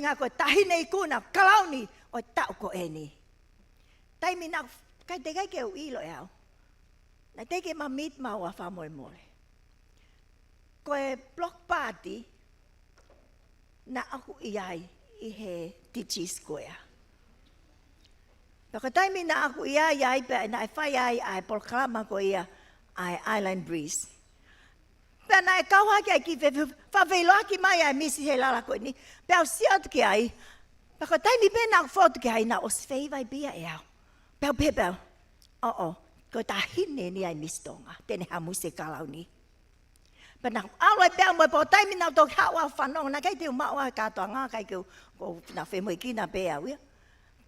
ngā koe tahi nei kuna, kalauni o tau ko e ni. Taimi nā, kai te kai ke u ilo e au. Nā te ke ma meet maua wha moe moe. Koe block party, nā aku i ai i he Titi Square. Paka taimi nā aku i ai pe nā e whai ai polkalama ko ia ai Island Breeze. Pea nā e kauha ki ai ki whaweiloa ki mai ai misi Heilala koe ni. Pea o siat ki ai. Paka taimi pe nā fotu ki ai nā o sveiwai bia e au. Pea pea. Ko tā hine ni ai mistonga. Tene hamu se kalau ni. Pea nā aloi pea mo po taimi nā tō hawa whanong. Nā kai te umaua katoa ngā kai ke nā whemoi ki nā pea wia.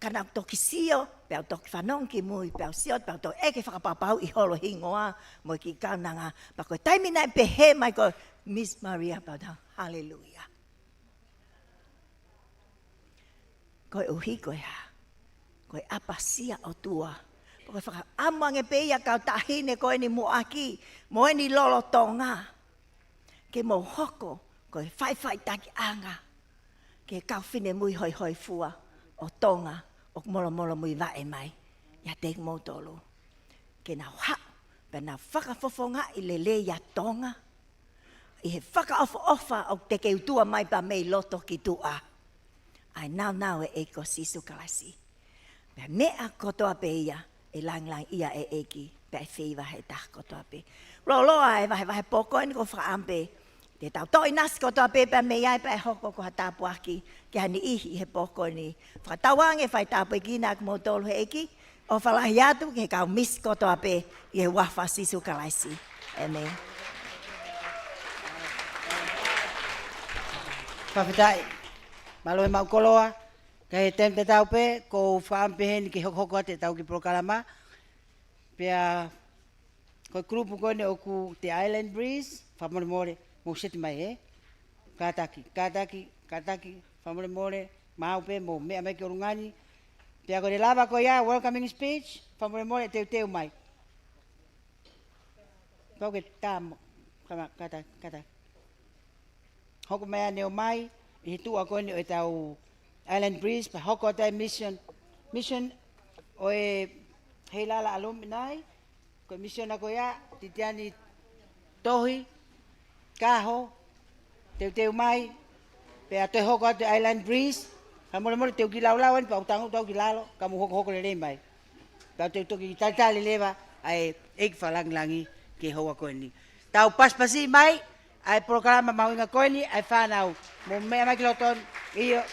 Kana toki sio, pea toki whanong ki mui, pea siot, pea toki eke whakapapau i holo hingoa, mo ki kaunanga. Pa koe taimi nai pehe mai ko Miss Maria Paudang. Hallelujah. Koe uhi koe ha. Koe apasia o tua. Pa koe whakaamuange peia kau tahine koe ni muaki, mo ni lolo tonga. Ke mo hoko, koe whai taki anga. Ke kau whine mui hoi fua o tonga. O molo mui vae mai, ia te mautolo. Ke nā hau, pe nā whakafofonga i le ia tonga. I he whakaofa o te keu tua mai pa mei loto ki tua. Ai nau e eko sisu kalasi. Pe mea kotoa pe ia, e lang ia e eki, pe e whiwa he tah kotoa pe. Loa e vahe poko ni ko whakaampe. Te tau toi nasi kotoa pe me iai pe hoko ko hatapu aki. Ke hani ihi he poko ni. Whakatawange whai tapu e kina ak mautolo he eki. O whalahi atu ke kau mis kotoa pe i he wafa sisu kalaisi. Amen. Whawhitai. Malo e mau koloa. Ka he tem te tau pe. Ko whaampe heni ki hoko te tau ki prokalama. Pea ko grupu kone o ku te Island Breeze. Whamore mo seti mai Kataki, whamore, maupe, mo mea mai ki orungani. Pea ko re lava ko ia, welcoming speech, whamore, teu mai. Pau ke tāmo, kata. Hoko mai ane o mai, i he tua kone o e tau Island Breeze, pa hoko o tai mission o e Heilala Alumnae, ko mission ako ia, titiani tohi, kaho, teu mai, pea te hoko ate Island Breeze, ha mole teu ki lau pa utangu tau ki lalo, kamu hoko le mai. Pea teu toki talitali lewa, ai eik whalanglangi ki hoa koe ni. Tau paspasi mai, ai programa mauinga koe ni, ai whanau, mo mea mai ki loton, iyo.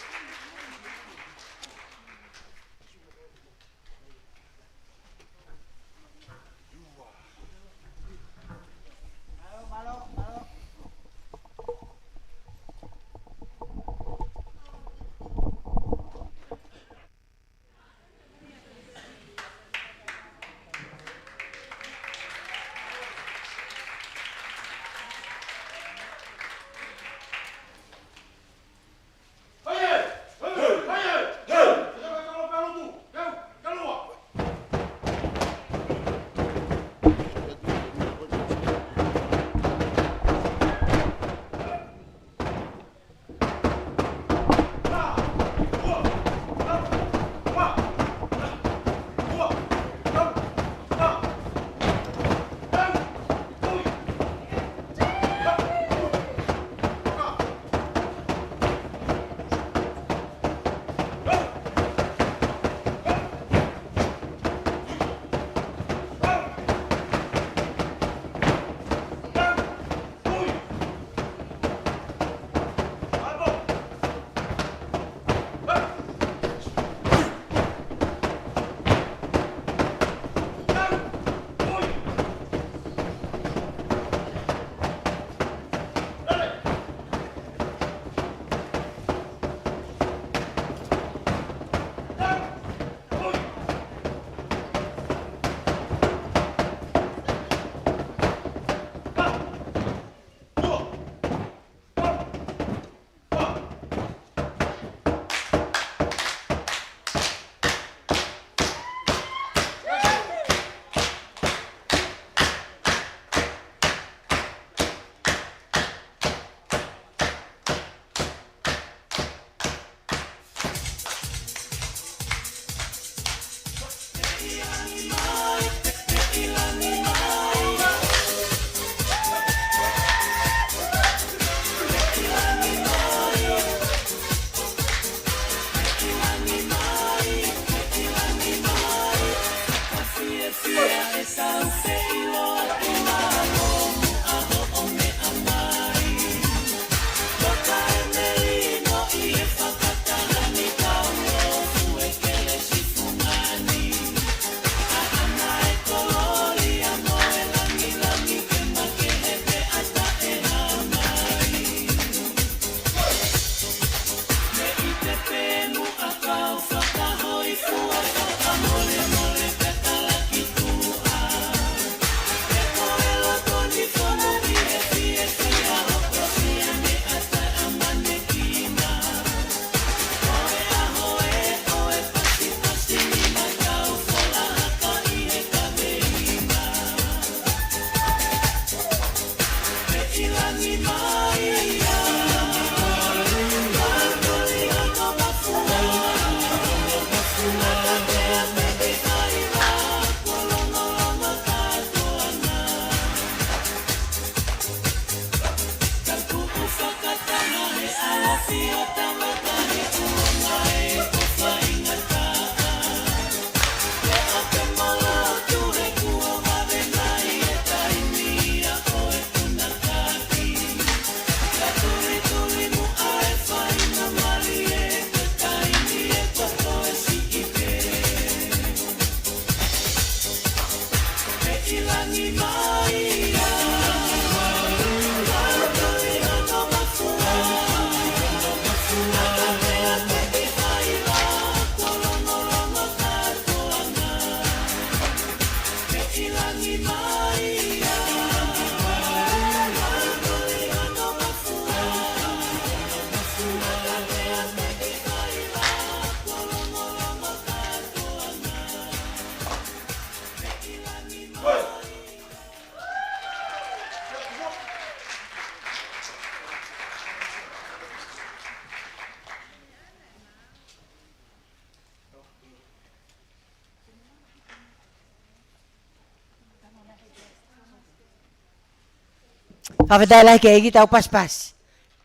Whawhetai lai ke egi tau paspas.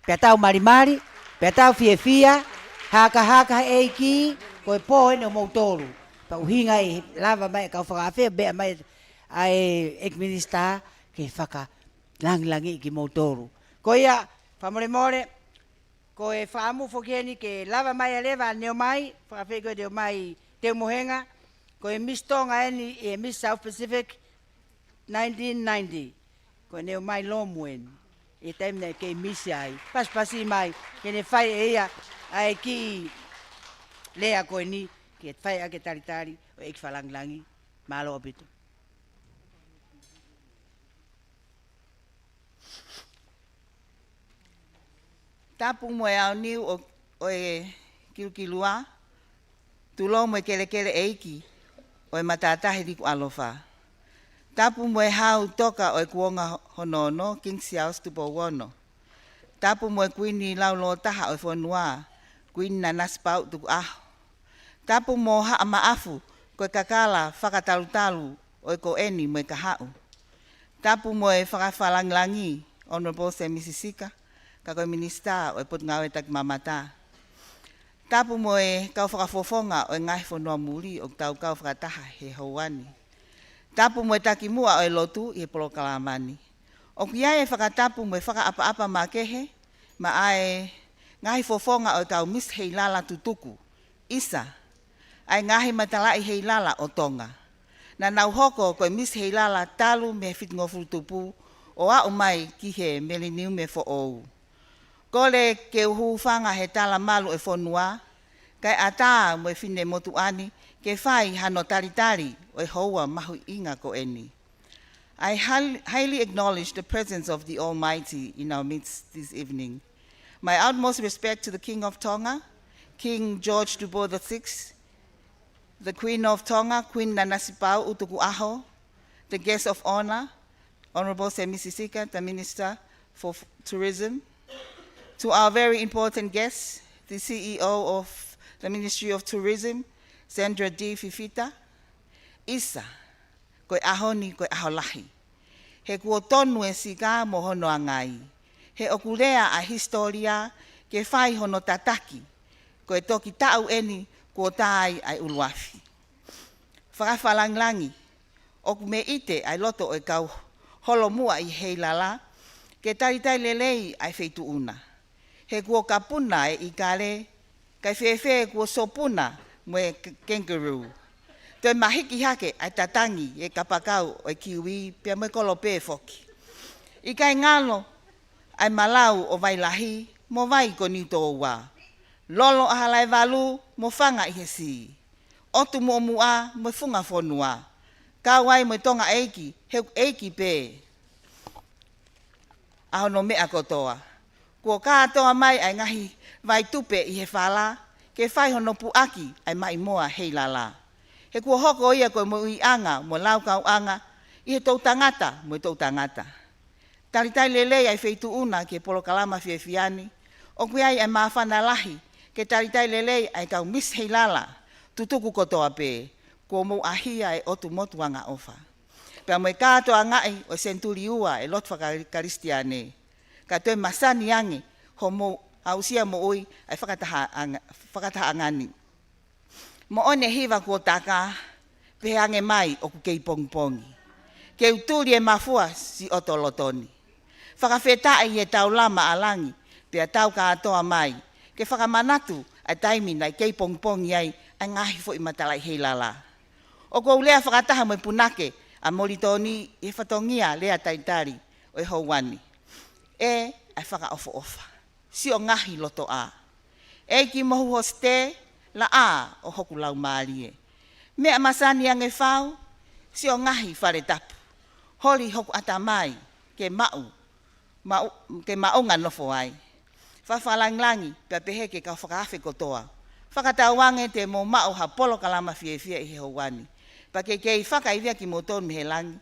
Pea tau marimari, pea tau fia, haka eiki, koe poe no moutoru. Pa uhinga i lava mai kau whakawhia, bea mai ai ek-minister ke whaka langi ki moutoru. Ko ia, whamore, koe whaamu whokieni ke lava mai alewa neo mai, whakawhia koe neo mai teo mohenga, koe Miss Tonga eni e Miss South Pacific 1990, koe neo mai Lomwen. E taimne ke misi ai, paspasi mai, ke ne whai e ia, ai ki lea koe ni, ke whai ake taritari, o ek whalanglangi, malo opito. Tapu mo e au niu o e kilukilua, tulo mo e kele eiki, o e matatahi Liku'alofa. Tapu mo e hau toka o e kuonga honono, King Siaus tupo wono. Tapu mo e kuini laulo taha o e whanua, kuini na naspau tuku aho. Tapu mo haa maafu, ko e kakala whakatalu o e ko eni mo e kahau. Tapu mo e whakawhalanglangi, Honorable Sam Mississika, kako minister o e pot ngau e tak mamata. Tapu mo e kau whakafofonga o e ngahi whanua muri o tau kau whakataha he hauani. Tapu mo e taki mua o e lotu i e polokalamani. O kia e whakatapu mo e whakaapa makehe, ma ai ngahi fofonga o tau Miss Heilala tutuku. Isa, ai ngahi matalai Heilala o Tonga. Na nau hoko ko e Miss Heilala talu me whitngofu tupu o a umai ki he meliniu me fo ou. Kole ke uhu whanga he tala malu e whonua, kai ata mo e whine motu ani, ke whai hano taritari o e hoa mahu inga ko eni. I highly acknowledge the presence of the Almighty in our midst this evening. My utmost respect to the King of Tonga, King George Dubois VI, the Queen of Tonga, Queen Nanasipau Utuku'aho, the guests of honor, Honorable Sam Mississika, the Minister for Tourism, to our very important guests, the CEO of the Ministry of Tourism, Sandra D. Fifita, Isa, koe ahoni, koe aholahi. He kua tonu e sika mo hono angai. He okulea a historia ke whai hono tataki, koe toki tau eni kua tai ai uluafi. Whakawhalanglangi, oku me ite ai loto o e kau holo mua i Heilala, ke taritai lelei ai feitu una. He kua kapuna e i kare, kai whewhe kua sopuna mo e kangaroo. Te mahiki hake ai tatangi e kapakau o e kiwi pia mo e kolope foki. I kai ngalo ai malau o vailahi mo vai ko niuto o wā. Lolo ahalai walu mo whanga i he si. Otu mo mua mo funga whonua. Kawai mo tonga eiki, heu eiki pe. Aho no mea kotoa. Kua kātoa mai ai ngahi vai tupe i he whala, ke whai hono puaki ai mai moa Heilala. He kua hoko ia koe mo i anga, mo laukau anga, i he tau tangata mo i tau tangata. Taritai lelei ai wheitu una ke polokalama whiawhiani, o kui ai mawhana lahi, ke taritai lelei ai kau Miss Heilala, tutuku kotoa pe, kua mo ahia e otu motu anga ofa. Pea mo i kātoa ngai o senturi ua e lotwa karistiane. Ka toi masani ange, ho mo ausia mo oi ai whakataha angani. Mo one hiva kua taka, pehe ange mai o ku kei pongpongi. Ke uturi e mafua si otolotoni. Whakawhetai e tau lama alangi, pea tau kātoa mai. Ke whakamanatu ai taimi nai kei pongpongi ai ngahi fo i matalai Heilala. O kou lea whakataha mo i punake, a moritoni e whatongia lea taitari o e hauani. E ai whakaofa. Si o ngahi loto a. E ki mohu hoste la a o hoku lau maarie. Mea masani ange whau, si o ngahi whare tapu. Hori hoku atamai ke maunga nofo ai. Whawhalanglangi pia peheke ka whakaafe kotoa. Whakatawange te mo mau ha polo kalama whiewhia i he hauani. Pa ke kei whakaivia ki motonu me he langi,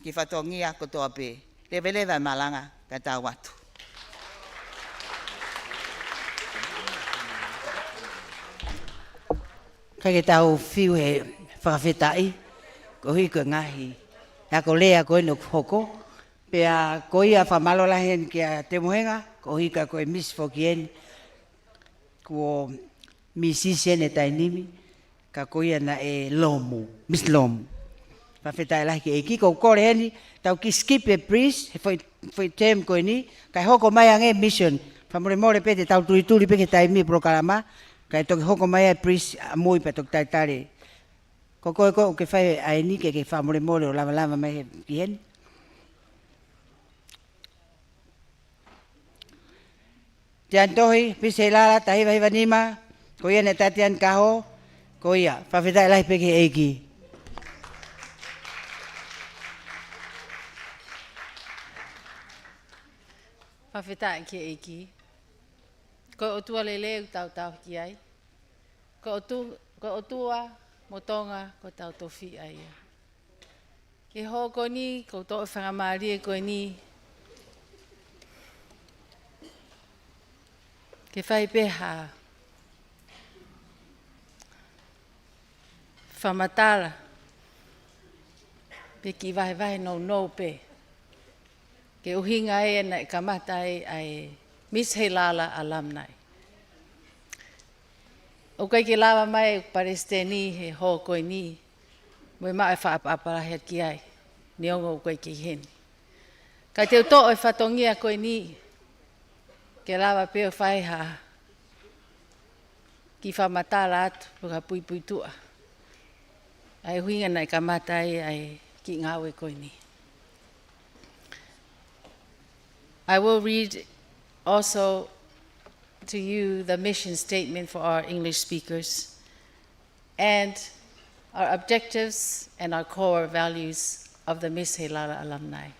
ki whatongia kotoa pe. Lewe malanga ka tā watu. Kake tau whiu he whakawhetai, ko hui koe ngahi. Hea ko lea koe no hoko, Pea koia whamalola hen kia te mohenga, ko hika koe Miss Fokien, ko Miss Isen e tainimi, ka koia na e Lomu, Miss Lomu. Whawhetai lahi ki e ki, ko kore heni, tau ki skip e priest, he foi tem koe ni, kai hoko mai ange mission, whamore more pete tau turi peke tai mi prokarama, kai toki hoko mai e priest a mui pa toki tai tare. Ko koe koe ke whai aini ke whamore more o lava mai ki heni. Te antohi, Miss Heilala, tahiwa hiwa nima, ko ia ne tatian kaho, ko ia, whawhetai lahi peke eiki. Whawhetai ki eiki. Ko o tua lele u tau ki ai. Ko o tua motonga ko tau tofi ai. Ke ho ko ni, ko to e whangamari e ko ni. Ke whai peha. Whamatara. Pe ki vahe no pe. Ke uhinga e na e kamata ai Miss Heilala Alumnae. O kai ke lava mai pareste ni he ho koe ni. Moe maa e whaaparahi ki ai. Ni ongo o kai ke heni. Kai te uto e whatongia koe ni. Ke lava peo whaiha. Ki whamatara atu. Puka pui tua. Ai huinga na e kamata ai ki ngawe koe ni. I will read also to you the mission statement for our English speakers and our objectives and our core values of the Miss Heilala Alumnae.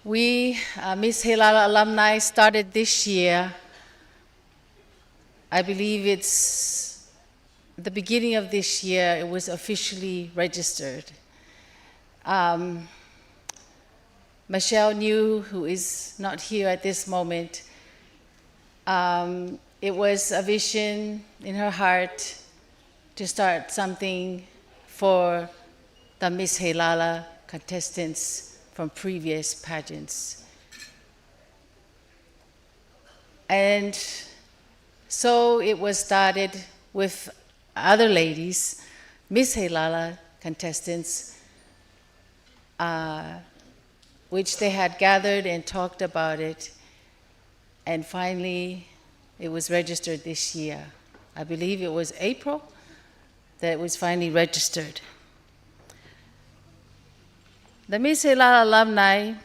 We, Miss Heilala Alumnae, started this year. I believe it's the beginning of this year, it was officially registered. Michelle New, who is not here at this moment, it was a vision in her heart to start something for the Miss Heilala contestants from previous pageants. And so it was started with other ladies, Miss Heilala contestants, which they had gathered and talked about it, and finally it was registered this year. I believe it was April that it was finally registered. The Miss Heilala Alumnae,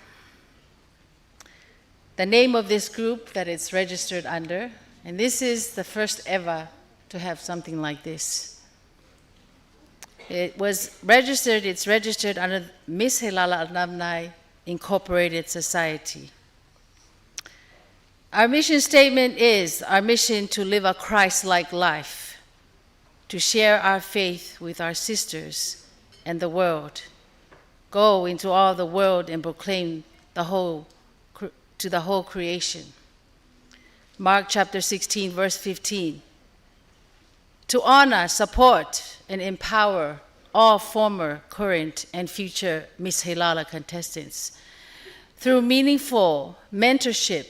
the name of this group that it's registered under, and this is the first ever to have something like this. It's registered under Miss Heilala Alumnae Incorporated Society. Our mission statement is our mission to live a Christ-like life, to share our faith with our sisters and the world, go into all the world and proclaim to the whole creation. Mark chapter 16, verse 15. To honor, support, and empower all former, current, and future Miss Heilala contestants through meaningful mentorship,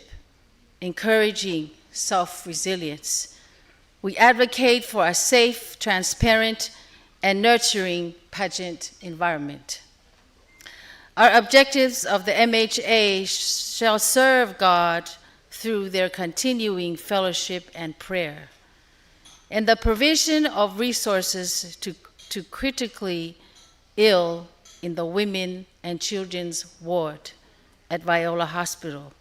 encouraging self-resilience. We advocate for a safe, transparent, and nurturing pageant environment. Our objectives of the MHA shall serve God through their continuing fellowship and prayer, and the provision of resources to critically ill in the Women and Children's Ward at Viola Hospital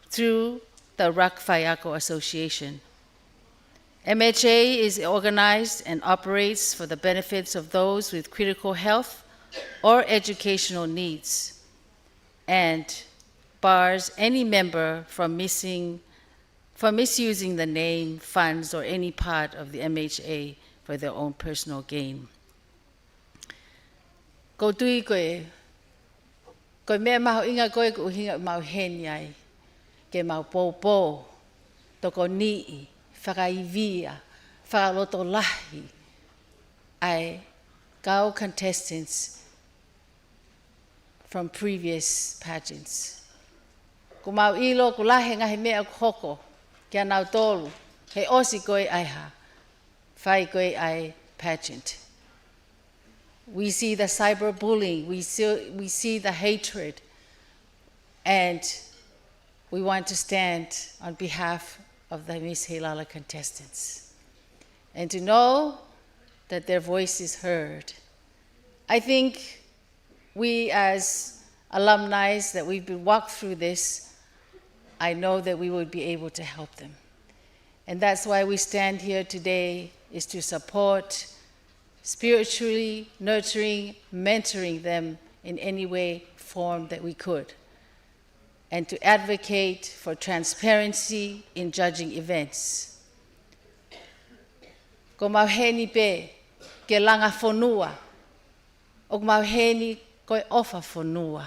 through the Rakfayako Association. MHA is organized and operates for the benefits of those with critical health or educational needs, and bars any member from misusing the name, funds, or any part of the MHA for their own personal gain. Ko tui koe mea maho inga koe ko uhinga mau heni ai, ke mau pōpō, toko nii, whakaivia, whakaloto lahi, ai kau contestants from previous pageants. Ko mau ilo ko lahe ngahi mea hoko kia nau tolu he osi koe aiha whai koe ai pageant. We see the cyberbullying, we see the hatred, and we want to stand on behalf of the Miss Heilala contestants and to know that their voice is heard. I think we as alumni that we've been walked through this, I know that we would be able to help them. And that's why we stand here today, is to support, spiritually nurturing, mentoring them in any way, form that we could, and to advocate for transparency in judging events. Ko mauheni pe ke langa fonua, o mauheni koe ofa fonua.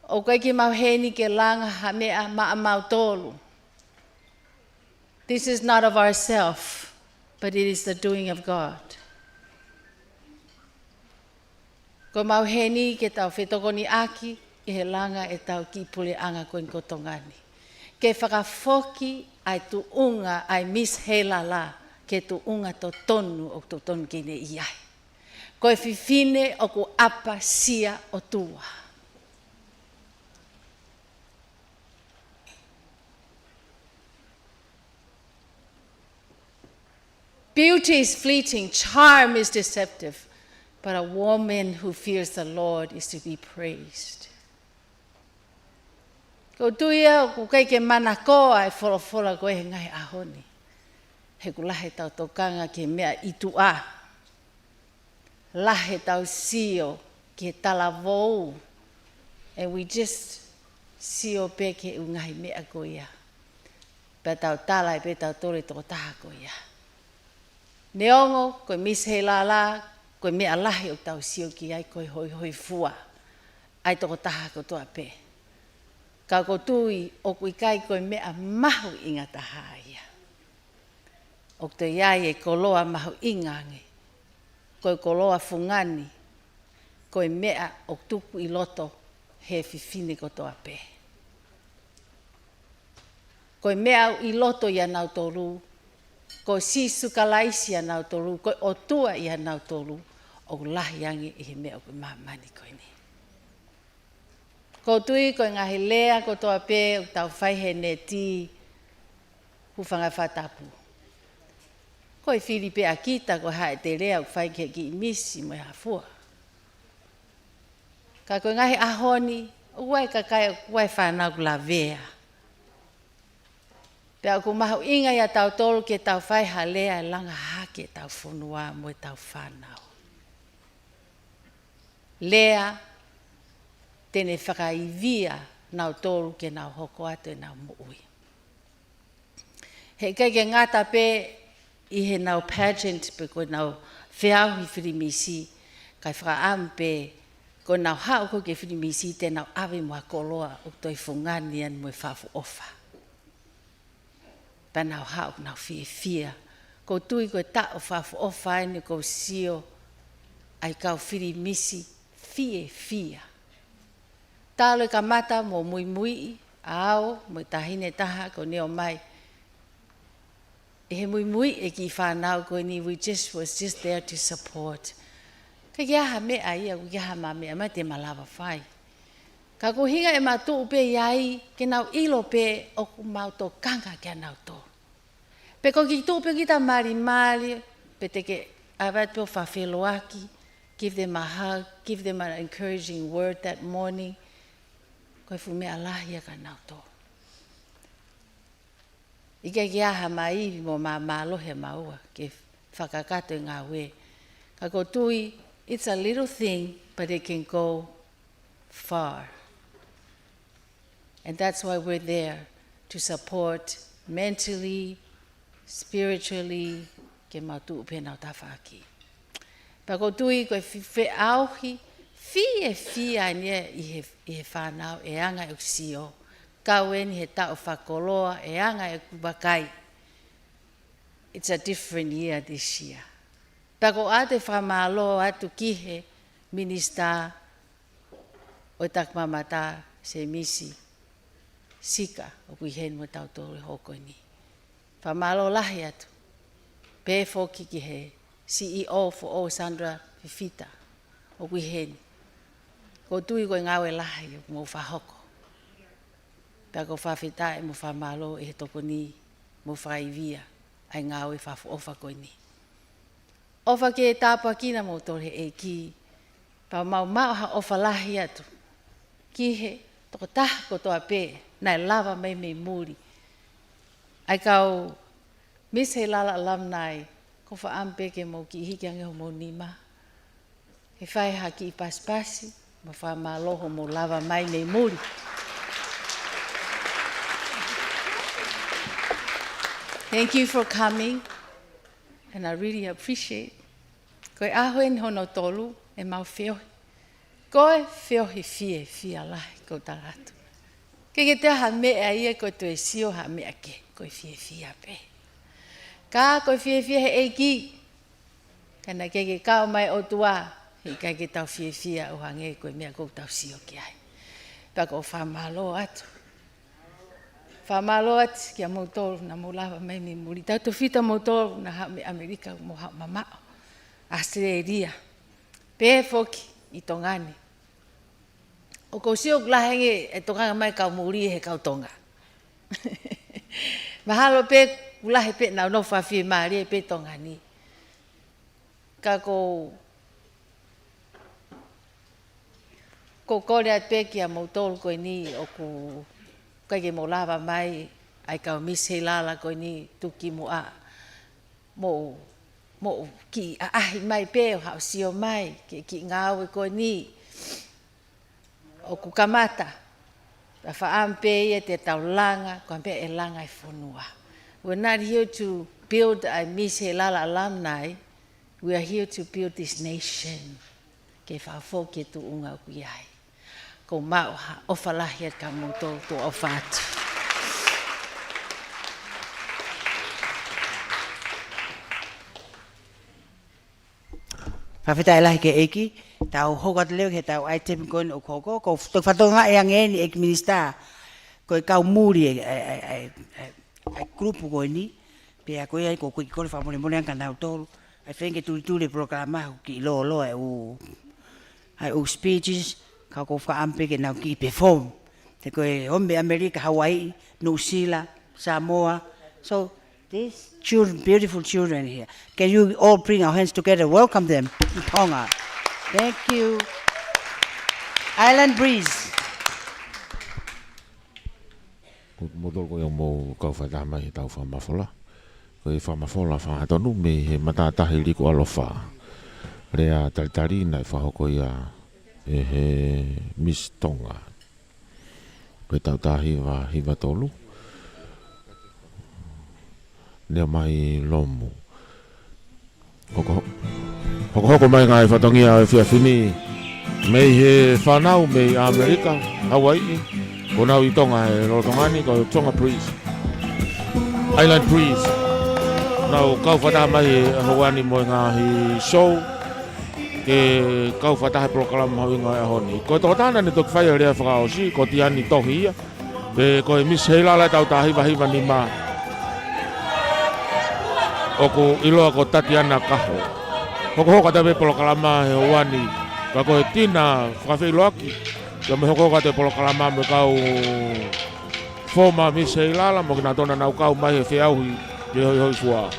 O koe ki mauheni ke langa hamea maa mautolu. This is not of ourselves, but it is the doing of God. Ko mauheni ke tau whetokoni aki, I he langa e tau ki pule anga koe kotongani. Ke whakafoki ai tu unga ai Miss Heilala, ke tu unga to tonu o to tonu kine iai. Koe whiwhine o ku apa sia o tua. Beauty is fleeting, charm is deceptive, but a woman who fears the Lord is to be praised. Ko tuia ku kai ke mana koa e whorofora koe he ngai ahoni. He ku lahe tau tokanga ke mea itu a. Lahe tau sio ke talavou. And we just sio pe ke ungahi mea koia. Pe tau talai pe tau tore toko taha koia. Neongo koe Miss Heilala, koe mea lahe o tau sio ki ai koe hoi hoi fua. Ai toko taha ko toa pe. Ka ko tui o kui kai koe mea mahu inga taha ia. O te iai e koloa mahu ingange. Koe koloa fungani. Koe mea o tuku I loto he whiwhine ko toa pe. Koe mea I loto ia nau toru. Koe sisu kalaisi ia nau toru. Koe o tua ia nau toru. O lahi ange I he mea o koe mamani koe ni. Ko tui ko ngahi lea ko toa pe o tau whai he ne ti hufanga whatapu. Ko I whiri pe a kita ko hae te rea o whai ke ki misi mo ha fua. Ka ko ngahi ahoni, uai ka kai uai whanau la vea. Pe a ko mahu inga ia tau tolu ke tau whai ha lea langa hake tau whonua mo tau whanau. Lea tene whakaivia nau tōru ke nau hoko atu e nau muui. He kai ke ngata pe I he nau pageant pe koe nau whiauhi whirimisi, kai whakaamu pe koe nau hao koe ke whirimisi te nau awe mua koloa o toi whungani an mue whafu ofa. Pa nau hao nau whia. Ko tui koe ta o whafu ofa ene ko sio ai kau whirimisi whia. Tālo ka mata mo mui mui, ao, mo tahine taha ko neo mai. E he mui mui e ki whanau ko ni, we was just there to support. Ka kia mea ia, ku kia ma mea, mai te malawa whai. Ka ko hinga e matu upe iai, ke nau ilo pe o ku mau tō kanga kia nau tō. Pe ko ki tō pe kita mari, pe te ke abat pe o whawheloaki, give them a hug, give them an encouraging word that morning. Koe fu mea lahi ka nau tō. Ike ki aha mai mo lohe maua ke whakakato ngā we. Ka ko tui, it's a little thing, but it can go far. And that's why we're there, to support mentally, spiritually, ke mautu upe nau tawhaki. Pa ko tui koe whi auhi, Fia nia I he whanau e anga e sio. Kaweni he tau whakoloa e anga e kubakai. It's a different year this year. Pako ate whamalo atu kihe minister o tak mamata se misi sika o kui hen mo tau tōre hoko ni. Whamalo lahi atu. Pē fōki ki he CEO for O Sandra Fifita o kui hen. Ko tui koe ngawe lahi o mo whahoko. Pea ko whawhita e mo whamalo e he toko ni mo whaivia ai ngawe whafu ofa koe ni. Ofa ke e tāpua kina mo tōre e ki. Pa mau ha ofa lahi atu. Ki he toko taha ko toa pē. Nai lava mai me muri. Ai kau Miss Heilala Alumnae. Ko wha ampe ke mo ki hiki ange ho mo nima. He whai haki I paspasi. Ma wha maloho mo lava mai me muri. Thank you for coming. And I really appreciate. Koe ahoen hono tolu e mau whiohi. Koe whiohi fia lahi ko taratu. Ke te ha mea ia ko tu e sio ha mea ke. Koe fia pe. Ka koe fia he eiki. Kana ke kao mai o tua. Hei ke tau fia o hange koe mea kou tau sio ki ai. Pea ko whamalo atu. Whamalo atu kia mautoru na maulava mai me muri. Tau to fita mautoru na ha me Amerika mo ha mamao. Australia. Pē foki I tongani. O ko sio glahenge e tonganga mai kau muri he kau tonga. Mahalo pē ulahe pē na no whawhi maari e pē tongani. Ka ko kore at pē kia mautolu koe ni o ku kaike mo lava mai ai kau Miss Heilala koe ni tuki mo a mo ki ahi mai pē o hao sio mai ki ngāwe koe ni o ku kamata a whaampe e te tau langa ko ampe e langa I whonua. We're not here to build a Miss Heilala Alumnae. We are here to build this nation. Ke whawho ke tu unga kui ai. Ko mau ha ofalahi at ka moto to ofatu. Whawhita lahi ke eki, tau hokat leo he tau item koe o koko, ko whatonga e angeni ek minister, koe kau muri ai grupu koe ni, pia koe ai ko koe kore whamone mone ang kanau tolu, ai whenge tuli programa ki lo ai o speeches, ka ko whaampe ke nau ki perform, te koe Hombe Amerika, Hawaii, New Zealand, Samoa, so these children, beautiful children here. Can you all bring our hands together? Welcome them in Tonga. Thank you. Island Breeze. Modol ko yung mo kau whaitama I tau whamafola. Ko I whamafola whahatonu me he matatahi Liku'alofa. Rea talitari na I whahoko ia e he Miss Tonga. Ko I tau tahi wa hiwa tolu. Nea mai lomu. Hoko mai ngai whatongia e whiawhini. Mei he whanau mei Amerika, Hawaii. Ko nau I Tonga e Rorotongani, ko Tonga Breeze. Island Breeze. Nau kau whata mai e Hawani mo ngahi show. Ke kau whata he program hau inga e honi. Ko toko tāna ni tuk whai rea whakaosi, ko tiani tohi ia. Pe ko Miss Heilala tau tā hiwa ni maa. Oku iloa ko Tatiana kaho. Hoko hoka te polokalama he wani. Ka ko tina whakawhi iloaki. Ka me hoko hoka te polokalama me kau former Miss Heilala mo kina tona nau kau mai he whiauhi te hoi hoi sua.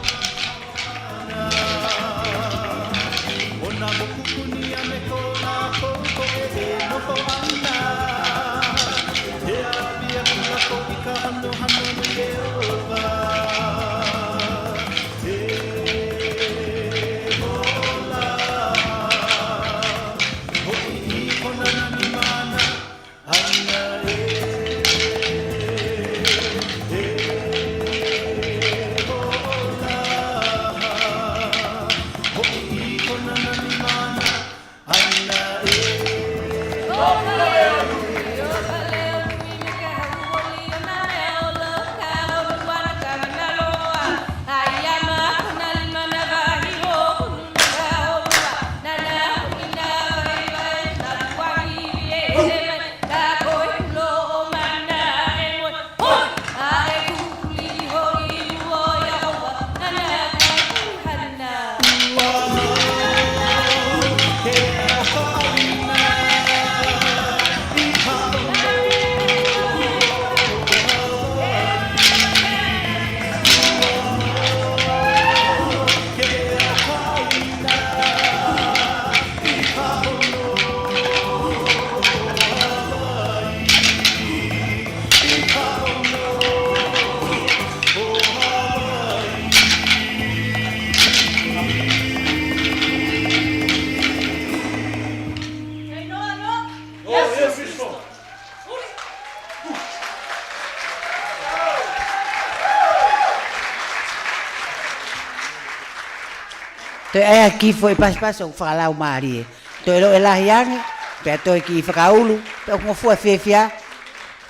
Toi ai ki foi pas o whakalau maari e. Toi lo e lahi ange, pea toi ki whakaulu, pea kua fua whiawhia.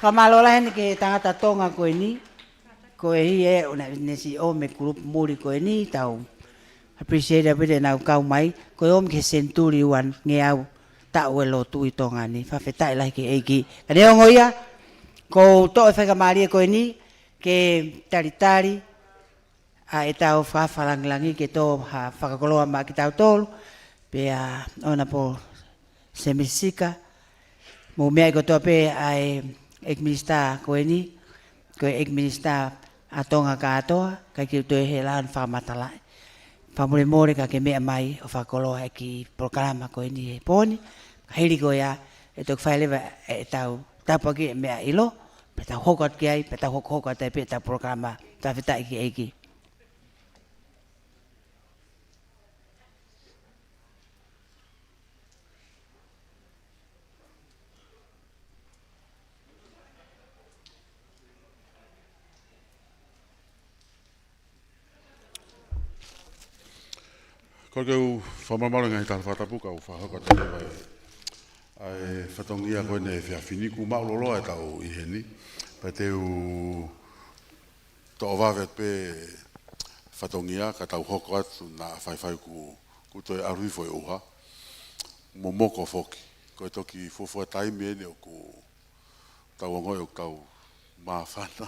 Whamalola hene ke tangata tonga koe ni. Koe hi e, ona nesi o me kurupu muri koe ni, tau. Appreciate a bit nau kau mai, koe o me ke senturi uan nge au. Tau e lo tui tonga ni, whawhetai lai ke eiki. Kane ongo ia, ko to e whaka maari e koe ni, ke taritari, a e tau whawhalangilangi ke tō whakakoloa ma ki tau tōlu, pe a ona po semisika, mo mea i ko tō pe a e ekminista koe ni, koe ekminista a tonga katoa, kai ki tō e he lan whamatalai. Whamure more ka ke mea mai o whakakoloa e ki programa koe ni e pōni, ka hiri koe a e tōk whailewa e tau tapaki e mea ilo, pe tau hokot ki ai, pe tau hokot e pe tau programa tawhitai ki eiki. Ko keu whamamaro ngai tāra whatapuka o whahaka tāre vai. Ai whatongia koe ne whiawhini ku maulolo e tau i heni. Pai teu tō wavet pe whatongia ka tau hoko atu nā whaiwhai ku toi arui foi uha. Mo moko whoki. Koe toki fufua taimi ene o ku tau angoi o tau mawhana.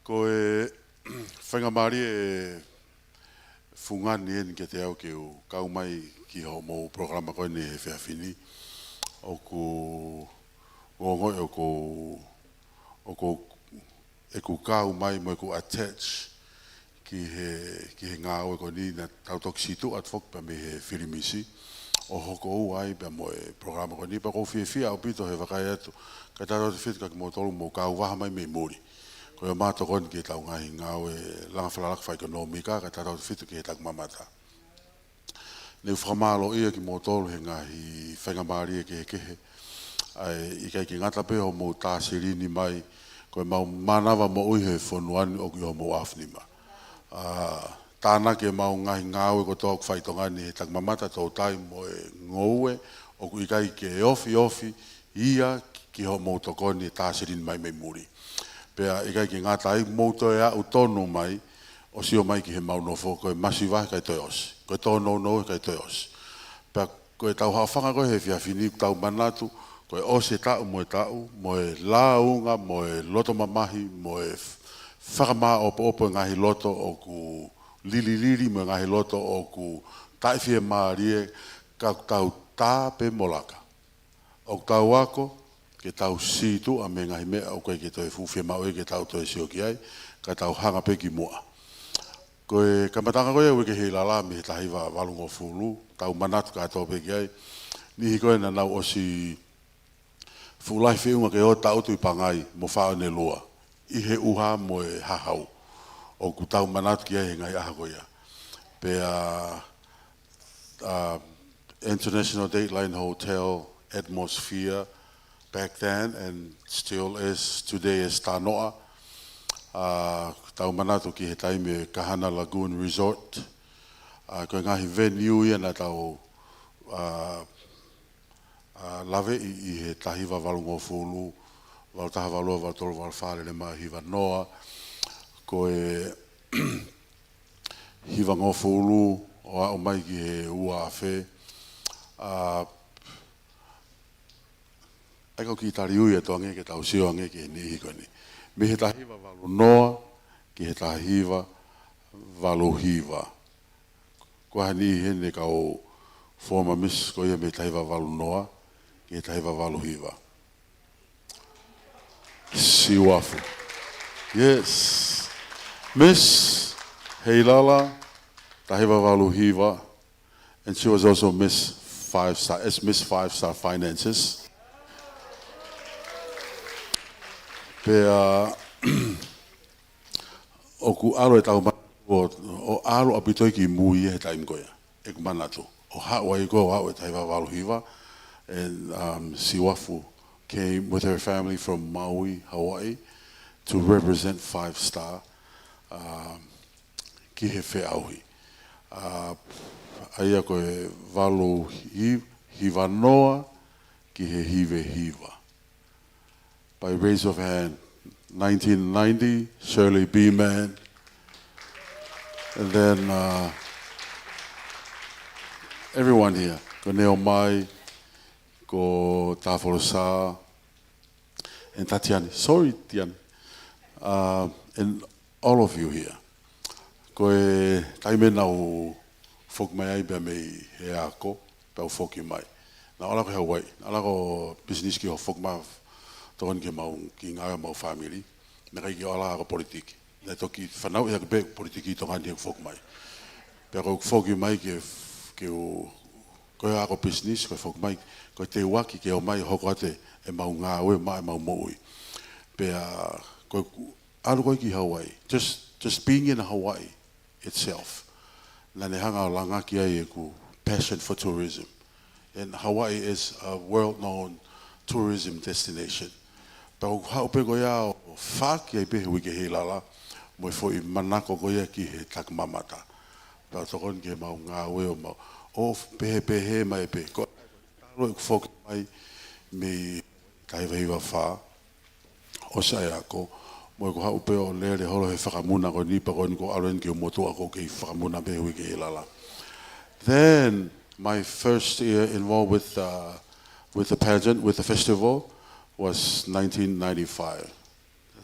Koe whangamari e fungani en ke te au ke o kau mai ki ho mo programa koe ne he whiawhini o ku ngoi o ku e ku kau mai mo e ku attach ki he ngā oe ko ni na tau toki situ at fok pa me he whirimisi o hoko u ai pa mo e programa koe ni pa kou whiawhia au pito he wakai atu ka tātou te whitka ki mo tolu mo kau waha mai me muri. Ko e mātou koni ki tau ngahi ngau e langa whalalaka whai ekonomika ka tātou te whitu ki he tak mamata. Neu whamalo ia ki mō tolu he ngahi whaingamari e ke he kehe. I kai ki ngata pe ho mō tāsirini mai ko e mau manawa mo ui he whonuani o ki ho mō afnima. Tāna ke mau ngahi ngau e ko tōk whaitongani he tak mamata tō tai mo e ngoue o ku i kai ke ofi ia ki ho mō tokoni e tāsirini mai me muri. Pea i kai ki ngata ai mouto e au tonu mai o sio mai ki he maunofo koe masiwa kai toi osi. Koe tono no kai toi osi. Pea koe tau hawhanga koe he whiawhini tau manatu koe osi mo e launga, mo e loto mamahi, mo e whakama opo ngahi loto o ku lili mo ngahi loto o ku taifie maarie ka tau tā pe molaka. O tau ako ke tau situ a me ngahi mea o koe ke toi fuwhia mau e ke tau toi sioki ai, ka tau hanga pe ki mua. Koe kamatanga koe ue ke Heilala me he tahiwa walungo fulu, tau manatu ka tau pe ki ai, nihi koe na nau osi fulai whiunga ke o tau tui pangai mo whao ne lua, i he uha mo e hahau, o ku tau manatu ki ai he ngai aha koe ia. Pea International Dateline Hotel atmosphere back then and still is today is Tanoa. Tau manatu ki he taime Kahana Lagoon Resort. Koe ngahi venue ia na tau lave i he tahiwa walungo fulu, wal taha walua wal tolu wal whare le maa hiwa noa. Koe hiwa ngō fulu o a o mai ki he ua a whe. Eko ki tari ui e toa nge ke tau sio nge ke ni hiko ni. Me he tahiwa walu noa ki he tahiwa walu hiwa. Koha ni hene ka o former miss ko ia me tahiwa walu noa ki he tahiwa walu hiwa. Siwafu. Yes. Miss Heilala tahiwa walu hiwa. And she was also Miss 5-star, as Miss 5-star Finances. Pea o ku aro e tau manatu o aro apitoi ki mui e taim koea, e ku manatu. O hawa i ko hawa e taiwa walu hiwa. And Siwafu came with her family from Maui, Hawaii, to represent 5-star ki he whe auhi. Aia koe walu hiva noa ki he hive hiva. By raise of hand, 1990, Shirley B-Man. And then everyone here, ko Neo Mai, ko Taforosa, and Tatiani. Sorry, Tiani. And all of you here. Ko e taime nau fok mai ai bea mei he ako, pau foki mai. Na ala ko Hawaii, ala ko business ki ho fok mai, tohon ki mau, ki ngāga mau family, na kai ki ala ko politiki. Na toki whanau e be politiki tohon ki fok mai. Pea ko foki mai ki o, ko e ako business, ko fok mai, ko te waki ki o mai hoko ate e mau ngā ue mai mau moui. Pea ko alu ko ki Hawaii, just being in Hawaii itself. Na ne hanga o langa ki ai e ku passion for tourism. And Hawaii is a world-known tourism destination. Pau hau pe goia o whaki ai pehe wike Heilala, mo e fo i manako goia ki he takmamata. Pau tokon ki he mau ngā ue o mau. O pehe mai pe. Ko talo e kufoki mai me kaiwahiwa wha. O sai ako. Mo e ko hau pe o lere holo he whakamuna ko nipa ko niko aloen ki o motua ko ki whakamuna pehe wike Heilala. Then, my first year involved with the pageant, with the festival, was 1995.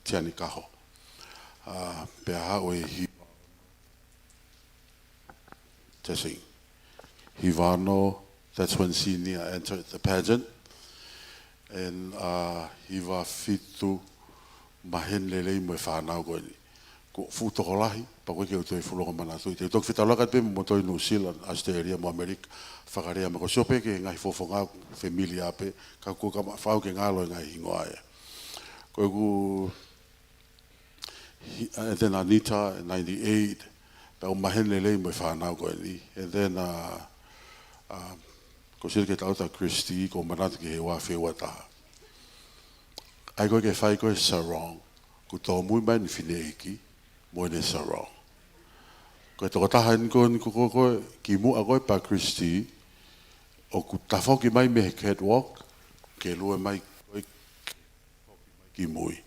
Tiani kaho. Pea oe hi. Testing. Hivano, that's when senior entered the pageant. And hiva fitu mahen lelei mo whanau koe ni. Ko futoko lahi, pa koe ke o toi fuloko mana tui. Te tok fitalakat pe mo toi New Zealand, Australia, mo Amerika, whakarea ma ko siope ke ngai fofonga familia pe, ka ko ka whau ke ngalo ngai hingoa e. Koe ku, and then Anita in 98, pa o mahen lelei mo whanau koe ni. And then, ko sir ke tauta Christy, ko manat ke he wa whewa taha. Ai koe ke whai koe sarong, ku tō mui mai ni whine iki, mo ne sarong. Ko toko tahan ko ni ko ki mu a koe pa Christy o ku tafoki mai me he catwalk ke lue mai koe ki mui.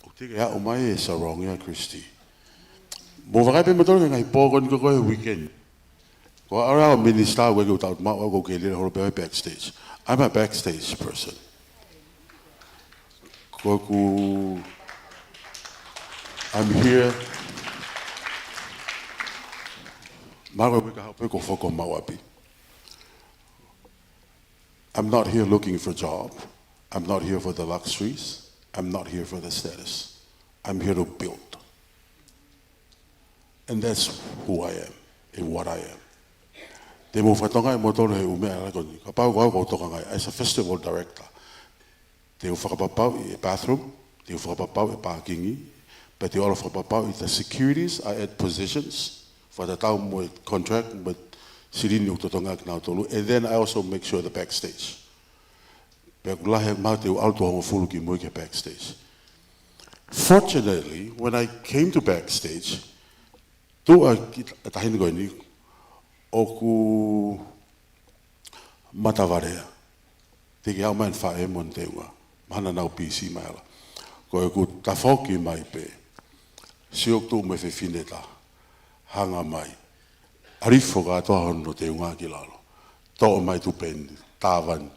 O te ke hao mai e sarong ia Christy. Mo wakai pe matoro ngai po ko ni ko koe weekend. Ko ara o minister we go out ma o go ke le holo pe backstage. I'm a backstage person. Ko ku I'm here. I'm not here looking for a job. I'm not here for the luxuries. I'm not here for the status. I'm here to build. And that's who I am and what I am. As a festival director, te whakapapau i bathroom, te whakapapau i parkingi, but the all of the securities are at positions for the town with contract with Sirini Utotonga now tolu, and then I also make sure the backstage. Backstage. Fortunately, when I came to backstage, oku matavarea. Te ke au man whae mon teua, mana nau PC mai ala. Ko e ku tafoki mai pe. Siok tu me fe fineta, hanga mai. Arifo ka toa hono te unga ki lalo. Toa mai tu pen, tavan.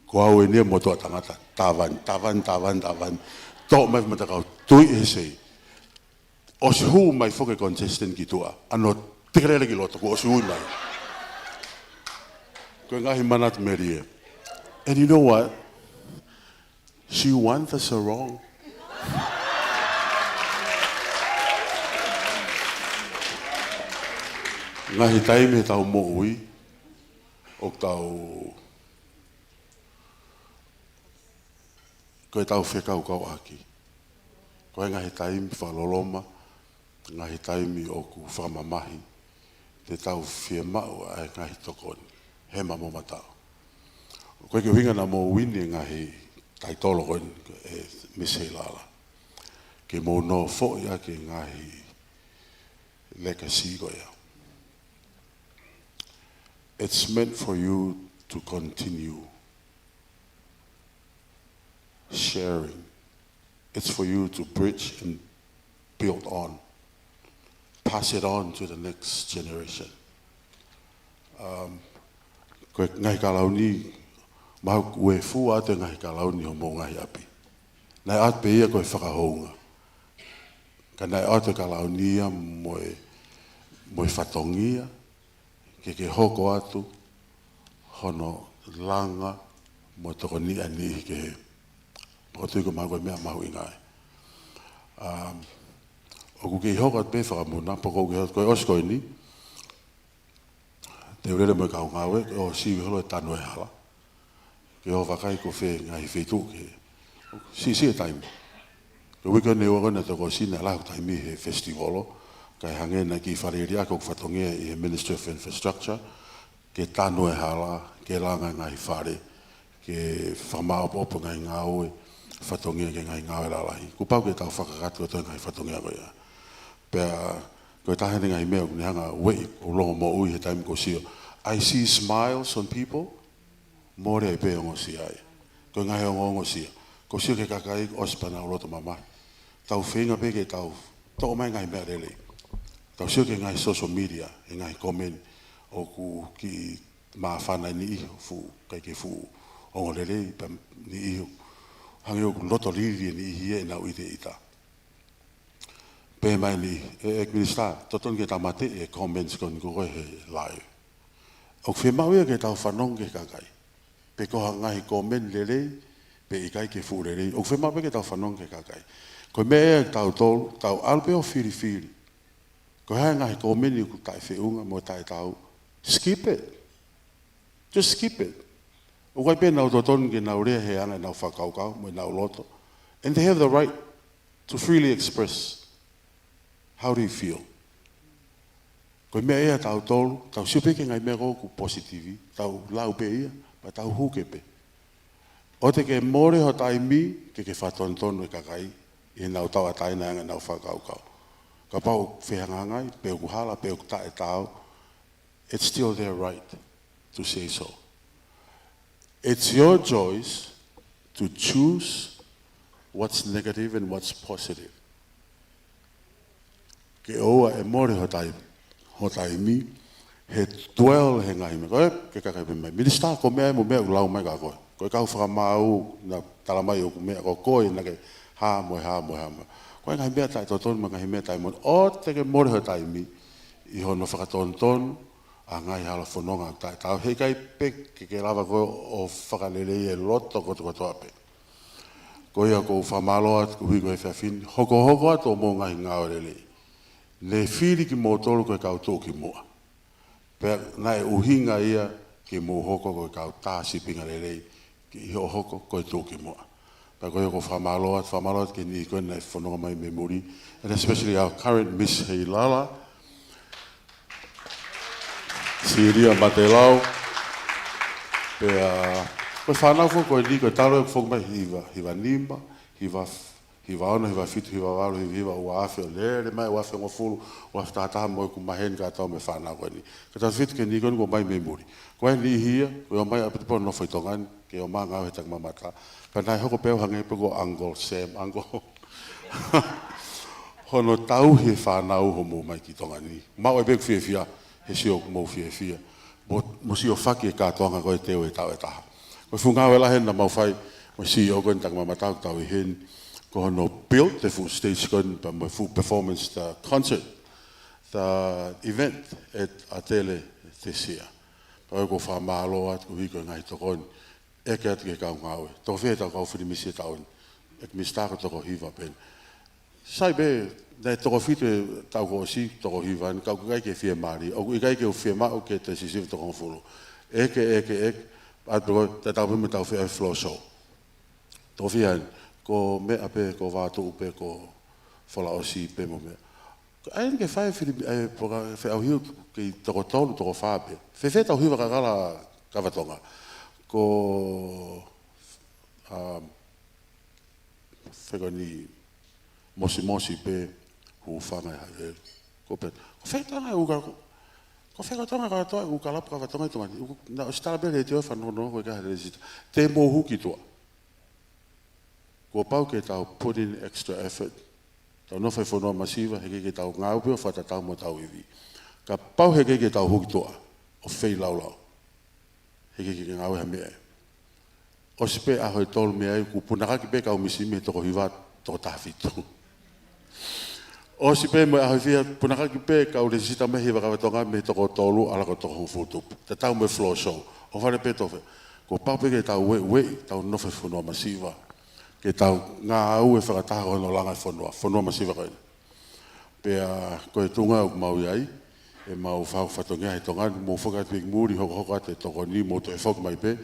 Ko au e nia motoa tangata, tavan. Toa mai matakau, tui e sei. O si huu mai foke contestant ki tua, ano tikarele ki loto, ko o si hui mai. Ko e ngahi manat merie. And you know what? She won the sarong. Ngahi taime tau mo'ui, o tau, koe tau whekau kau aki. Koe ngahi taime whaloloma, ngahi taime o ku whamamahi, te tau whiemau ai ngahi tokoni, he mamo matau. Koe ke winga na mo wini ngahi taitolo koe e Miss Heilala. Ke mo no fo ia ke ngahi legacy koe ia. it's meant for you to continue sharing. It's for you to bridge and build on, pass it on to the next generation. Koe ngai ka launi, mau ue fu ate ngai ka launi ho mo ngai api. Nai at pe ia koe whakahonga. Ka nai ate ka launia moe whatongia, ke hoko atu, hono langa, mo toko ni ani ke he. O tui ko magoe mea mahu ingai. O ku ke hoko at pe whakamuna, poko ke hoko koe oskoi ni, te urere mo kau ngawe, o siwi holo e tanu e hala. Ke ho wakai ko whe ngai whetu ke si e taimi. Ke wika ne wakona toko sina lau taimi he festivalo, kai hangena ki whareiri ako whatongia i he Ministry of Infrastructure, ke tanu e hala, ke langa ngai whare, ke whamaapopo ngai ngaue, whatongia ke ngai ngaue lalahi. Ku pau ke tau whakakatu o toi ngai whatongia koe ia. Pea, koe tahene ngai mea kune hanga wei o longo mo ui he taimi ko sio. I see smiles on people, more e pe ongo si ai. Koe ngai ongo sia. Ko sio ke kakai ospana o loto mamai. Tau whenga pe ke tau, tō mai ngai mea rele. Tau sio ke ngai social media, e ngai comment, o ku ki maa whana ni iho, fu, kai ke fu, ongo rele, pa ni iho. Hangi o ku loto riri ni ihi e nau ite ita. Pe mai ni, e minister, toton ke tamate e comments kon koe he live. O whi mau ia ke tau whanong ke kakai. Pe koha ngai comment lele, pe i kai ke fu lele. O whi mau ke tau whanong ke kakai. Ko mea tau tolu, tau alpe o whiri whiri. Ko hea ngai comment i ku tai whiunga mo tai tau. Skip it. Just skip it. O kai pe nau toton ke nau rea he ana nau whakaukau, mo nau loto. And they have the right to freely express. How do you feel? Koe mea ea tau tolu, tau siupeke ngai mea koku positivi, tau lau pe ia, pa tau huke pe. O te ke more ho taimi, ke whatontonu e kakai, i nau tau a taina anga nau whakaukau. Ka pau whehangangai, peo kuhala, peo kutae tau, it's still their right to say so. It's your choice to choose what's negative and what's positive. Ke oa e more ho taimi, he dwell he ngai me koe, ke kakai me mai. Minister, ko mea mo mea ulau mai ka koe. Koe kau whakamau, na talamai o ku mea ko koe, na ke ha moe. Koe ngai mea tai toton, ma ngai mea tai mon. O te ke more ho taimi, i hono whakatonton, a ngai hala whanonga tai tau. Hei kai pe, ke lava koe o whakalele e loto koto ape. Koe a kou whamaloa, ku hui koe whiawhini, hoko ato mo ngai ngao lele. Le whiri ki mō tolu koe kau tō ki mua. Pea nai uhinga ia ki mō hoko koe kau tāsi pinga lelei ki iho hoko koe tō ki mua. Pea koe ko whamaloat ki ni koe nei whanonga mai me muri. And especially our current Miss Heilala. Siria Matelau. Pea koe whanau fo koe ni koe talo e fong mai hiwa nimba, hiwa ona, hiwa fitu, hiwa waru, hiwa ua awhi o lere mai, ua awhi o ngofuru, ua awhi tātaha moe ku mahen ka tau me whanau koe ni. Ka tau fitu ke ni koe ni ko mai me muri. Koe ni hia, koe o mai apetipo no whaitongani, ke o maa ngau he tak mamata. Pa nai hoko peo hange peko Uncle Sam, Uncle. Hono tau he whanau ho mo mai ki tongani. Mau e peku whiawhia, he sio mo whiawhia. Mo sio whaki e kātoanga koe teo e tau e taha. Koe whungau e lahen na mau whai, mo sio koe ni tak mamata tau i hen. Ko no built the full stage gun, but my full performance, the concert, the event at Atele this year. Pau ko whamaloa, ko hiko ngai tokon, eke atu ke kau ngawe. Toko whea tau kau whiri misi taun, ek mistaka toko hiva pen. Sai be, nei toko whitu tau ko si toko hiva, kau kai ke whia maari, o kai ke o whia maa o ke te sisiv toko ngofuru. Eke, atu te tau pime tau whia flow show. Toko whia ko mea pe, ko wātu upe, ko whala o si pe mo mea. Aien ke whae whi au hiu ki toko tonu, toko whāpe. Whewhe tau hiwa kakala kawatonga. Ko wheko ni mosi pe hu whangai hai. Ko pe, ko whetanga e uka, ko O wheka tonga ka toa, u kalapa ka watonga i tonga. Na o stala bele te o whanono koe ka hele sita. Te mō huki toa. Kua pau ke tau put in extra effort. Tau nowhai whanua masiva, heke ke tau ngā upe o whata tau mo tau iwi. Ka pau heke ke tau huki toa, o whei laulau. Heke ke ngā ueha mea. O sipe a hoi tolu mea i, ku punaka ki pe kau misi me toko hiwa, toko tāwhitu. O sipe mo a hoi whia, punaka ki pe kau le sita mehi wakawatonga me toko tolu, ala ko toko hufutupu. Te tau me floor show. O whare pe towe. Ko pau pe ke tau we, tau nowhai whanua masiva. Ke tau ngā au e whakataha no langa whanua masiva koe. Pea koe tunga o mau iai, e mau whau whatongia he tonga, mō whakatu i muri hoko te toko ni mō to e whok mai pe,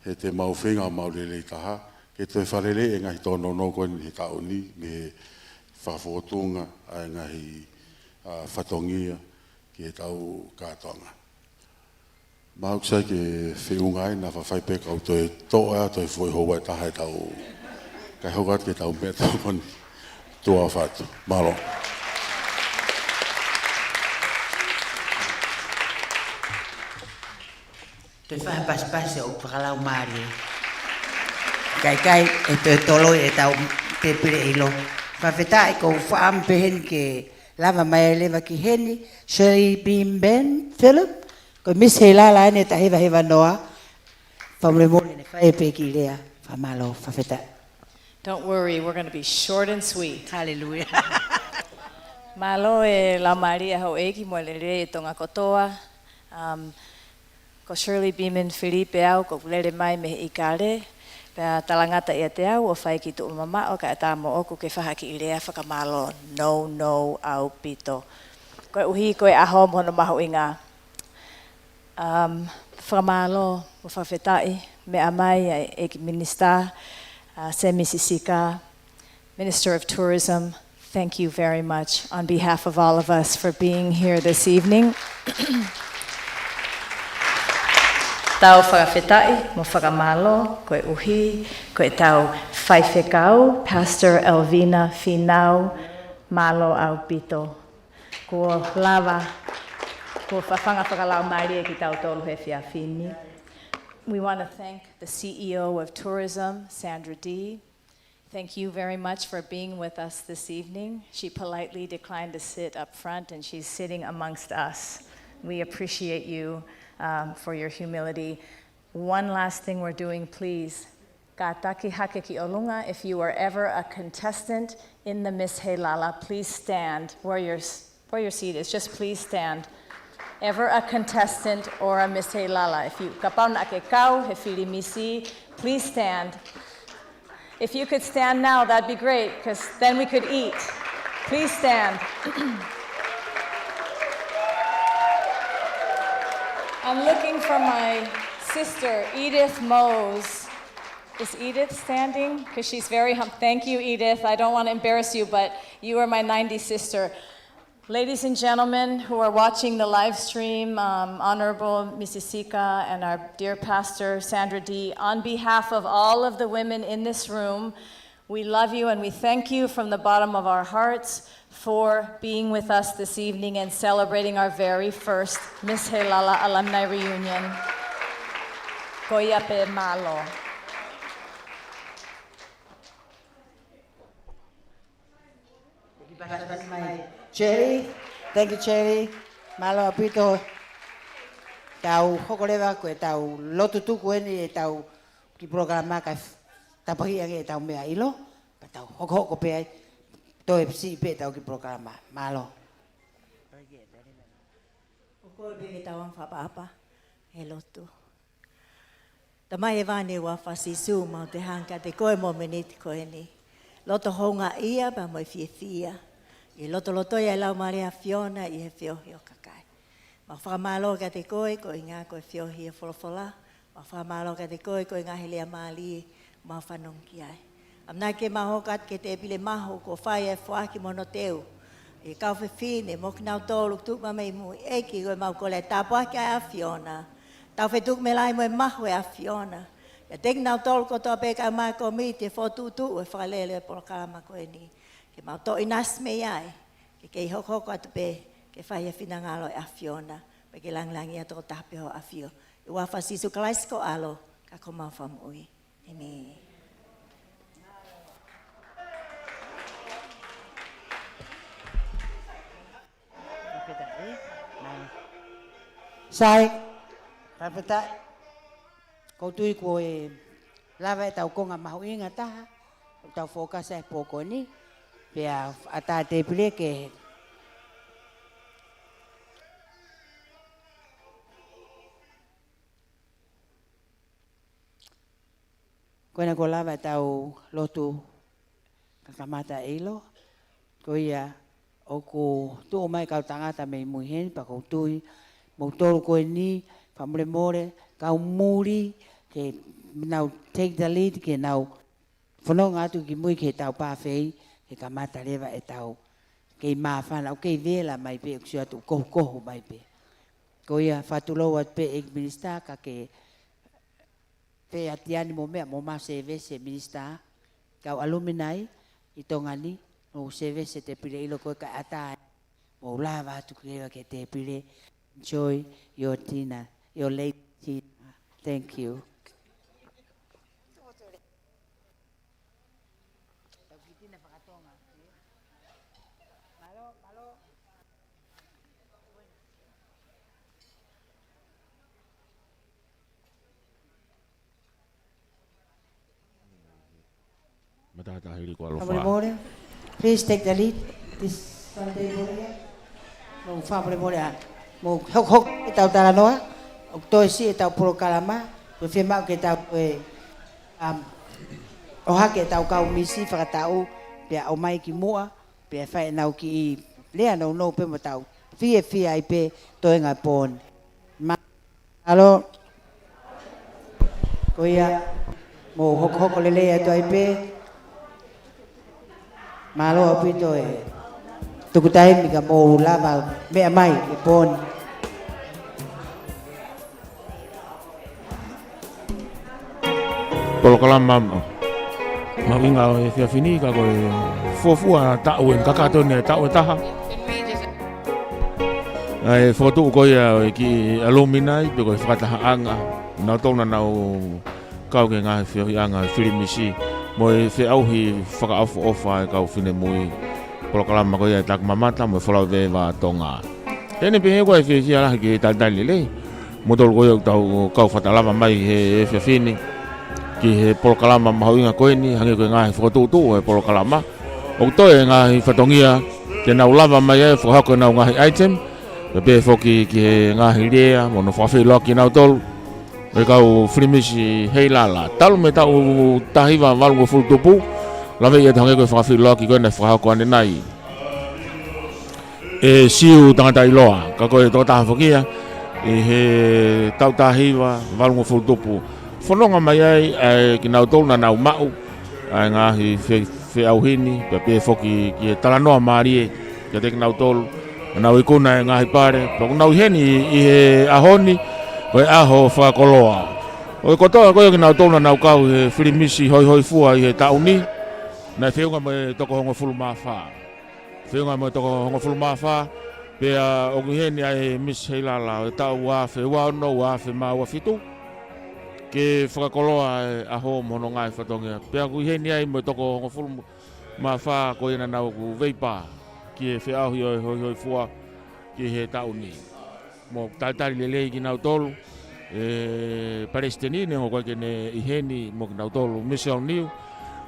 he te mau whenga o mau lele i taha, ke te wharele e ngahi tono no koe ni he tau ni, me he whawhotunga a ngahi whatongia ki he tau kātonga. Mau ksai ke whiungai na whawhai pe kau toi toa, toi whoi hoa e taha e tau kai hokat ke tau mea tau koni tua whatu. Malo. Te whaha paspase o whakalau maari. Kai e te tolo e tau te pire ilo. Whawheta e kou whaambehen ke lava mai lewa ki heni. Shirley Beam Ben Philip. Ko Miss Heilala ane ta hewa noa. Whamre mōne ne whaepe ki lea. Whamalo whawheta. Don't worry, we're going to be short and sweet. Hallelujah. Malo e la Maria ho eki mo le re tonga kotoa. Ko Shirley Beeman Felipe au ko lere mai me i kare. Pea talangata ia te au o whai ki tu umama o ka eta mo oku ke whaha ki i rea whakamalo. No au pito. Koe uhi koe aho mono maho inga. Whakamalo o whawhetai me amai e ki minister. Semi Sisika, Minister of Tourism, thank you very much on behalf of all of us for being here this evening. Tau whakawhetai, mo whakamalo, koe uhi, koe tau whaiwhekau, Pastor Elvina Finau, malo au pito. Ko lava, ko whawhanga whakalau maari e ki tau tolu he whiawhini. We want to thank the CEO of Tourism, Sandra D. Thank you very much for being with us this evening. She politely declined to sit up front, and she's sitting amongst us. We appreciate you for your humility. One last thing we're doing, please. Ka taki hake ki olunga, if you are ever a contestant in the Miss Heilala, please stand where your seat is. Just please stand. Ever a contestant or a Miss Heilala. If you kapau na ke kau, he whiri misi, please stand. If you could stand now, that'd be great, because then we could eat. Please stand. I'm looking for my sister, Edith Mose. Is Edith standing? Because she's very humble. Thank you, Edith. I don't want to embarrass you, but you are my 90s sister. Ladies and gentlemen who are watching the live stream, Honorable Mrs. Sika and our dear pastor, Sandra D., on behalf of all of the women in this room, we love you and we thank you from the bottom of our hearts for being with us this evening and celebrating our very first Miss Heilala Alumni Reunion. Koia pe malo. Cherry, thank you Cherry. Malo apito. Tau hokolewa koe tau lotu tuku eni e tau ki programa ka tapahi ange tau mea ilo. Pa tau hoko pe ai. Toi si pe tau ki programa. Malo. Ko be tau ang whapaapa. He lotu. Tamai e vane wa whasisu mau te hanka te koe mo meniti koe ni. Loto honga ia pa mo fia. I loto ia lau Maria Fiona i he whiohi o kakai. Ma whakamalo ka te koe ko i ngā koe whiohi e wholofola. Ma whakamalo ka te koe ko i ngā helea maali ma whanongi ai. Amnai ke mahokat ke te epile maho ko whai e whaaki mono teu. I kau whine mo ki nau tōlu tuk ma mei mui eki koe mau kole tāpuaki ai a Fiona. Tau whetuk me lai mo e maho e a Fiona. Ia teki nau tōlu ko tō peka mai ko miti e whotutu e whakalele e polokama koe ni. Ke mau tō inas me iai, ke kei hoko atu pe, ke whai e whina ngalo e a Fiona. Pagi lang ia toko tape ho afio. Iwa fasisu kalais ko alo kako mau famui. Amen. Sai, rapeta, kau tui koe lava e tau konga mahu inga taha, tau fokas e poko ni, pia ata te pile ke koena ko lava e tau lotu kakamata eilo, ko ia o ko tu mai kau tangata me muhen pa ko tui mo tolu koe ni famole more kau muri ke now take the lead ke now whanonga atu ki mui ke tau pāwhei ke kamata rewa e tau ke mawhana o ke vela mai pe o ksua tu kohu mai pe ko ia whatulo at pe ek minister ka ke pe atiani mo mea mo ma se minister kau alumni i tongani o se te pile ilo koe ka ata mo lava atu krewa ke te pile. Enjoy your dinner, your late dinner. Thank you. Matata Liku'alofa. Please take the lead this Sunday morning. Mo family morning. Mo hok e tau taranoa, o toi si e tau porokalama, po whima ke tau o hake e tau kau misi whakatau, pia o mai ki mua, pia whae nau ki i lea nau no pe mo tau, fia i pe toi ngai pōn. Alo, ko ia, mo hoko lelea toi pe, malo api toi, tukutai mika mo lava mea mai i pōn. Polokalama mawinga o e whiawhini ka koe fuafua ta'u en kakatone ta'u e taha. Ai whakatu koe e ki alumni pe koe whakatahaanga nau tōna nau kau ke ngā whiahianga whirimisi mo e whiauhi whakaaofa e kau whine mui polokalama koe e tak mamata mo e whalau vewa tonga. Tēne pe he koe whiahia lahi ki tātali le mo tolu koe tau kau whatalama mai he whiawhini ki he polokalama mahauinga koe ni hange koe ngahi whakatutu e polokalama o toi ngahi whatongia te nau lava mai e whakako nau ngahi item e pe whoki ki he ngahi rea mo no whawhiloa ki nau tolu e kau whirimisi Heilala talu me tau tahiwa walungo fultupu lawe ia te hange koe whawhiloa ki koe na whakako ane nai e siu tangata iloa ka koe tō taha whokia i he tau tahiwa walungo fultupu whanonga mai ai ki nau tōna nau mau ai ngahi whiauhini pe whoki ki e talanoa maarie kia te ki nau tōlu nau ikuna e ngahi pare pako nau heni i he ahoni koe aho whakakoloa o kotoa koe ki nau tōna nau kau he whirimisi hoi fua i he tauni nai whiunga me toko hongo fulu mawha whiunga me toko hongo fulu mawha pea o ki heni ai Miss Heilala e tau wafe wano wafe maua fitu ke whakakoloa e aho mono ngai whatongia. Pea kui heni ai mo toko hongo fulu mawha ko ina nau ku veipa ki e whiahi hoi fua ki he tauni. Mo taitari lelei ki nau tolu e Palestini ne ho koe kene i heni mo ki nau tolu Mission Niu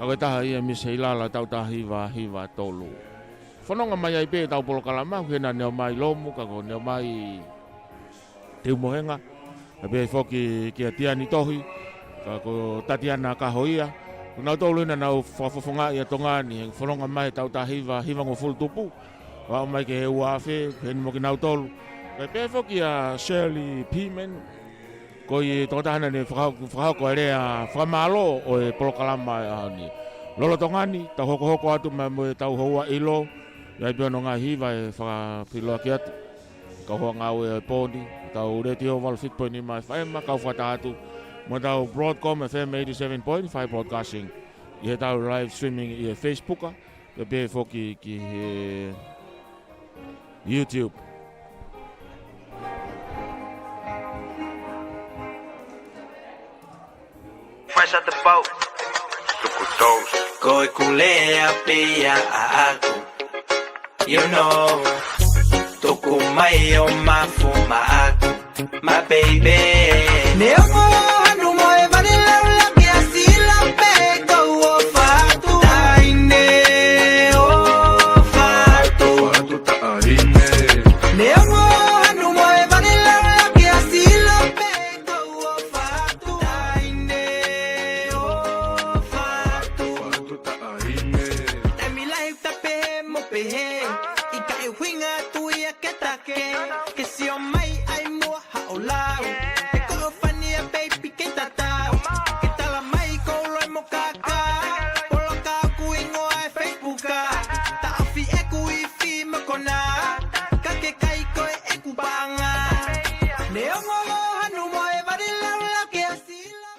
a koe taha ia Miss Heilala tau taha hiva tolu. Whanonga mai ai pe tau polokalama hena neo mai lomu ka ko neo mai te umohenga e pe whoki ki a tiani tohi, ka ko tatiana ka hoia. Nau tolu ina nau whafonga i a tongani, he whanonga mai tau ta hiva ngo full tupu. Wao mai ke he uafe, he ni mo ki nau tolu. Ka pe whoki a Shirley Pimen, ko i tōtahana ne whakako e rea whamalo o e polokalama e ahani. Lolo tongani, tau hoko atu mai mo e tau hoa ilo, iai pia no ngā hiva e whakapiloa ki atu. Ka hoa ngau e pōni, tau reti o wal fit point ni mai whaema, kau whatahatu. Mo tau Broadcom FM 87.5 broadcasting. I he tau live streaming i he Facebooka, e pe whoki ki he YouTube. fresh out the boat. Go kulea pia aku. You know, toku mai o mafuma aku, my baby. Neomo anu moe vanilla la kia sila pego o fatu. Taine o fatu. Fatu taine. Neomo anu moe vanilla la kia sila pego o fatu. Taine o fatu. Fatu taine. Emi life tape mo pehe. Ika e winga tuia ke take. Que si o mai ai mo haolau. E ko fani a baby ke tatau. Que tala mai ko roi mo kaka. Polo ka kuingo ai Facebook ka. Ta afi e kui fi mo kona. Ka ke kai ko e ku banga. Ne o mo hanu mo e varila la ke asila.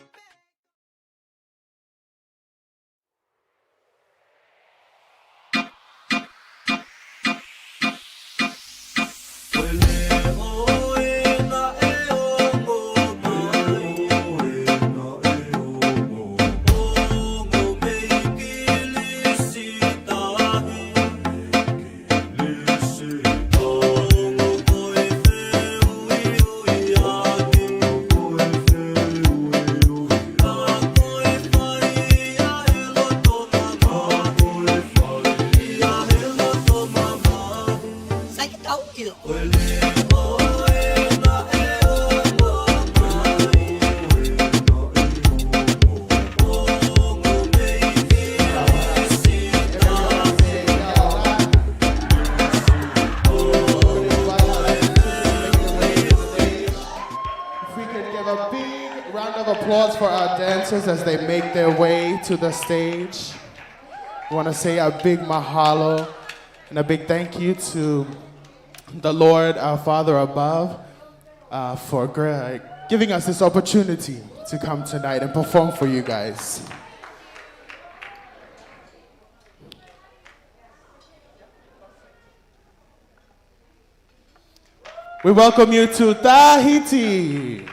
Applause for our dancers as they make their way to the stage. We want to say a big mahalo and a big thank you to the Lord, our Father above, for giving us this opportunity to come tonight and perform for you guys. We welcome you to Tahiti.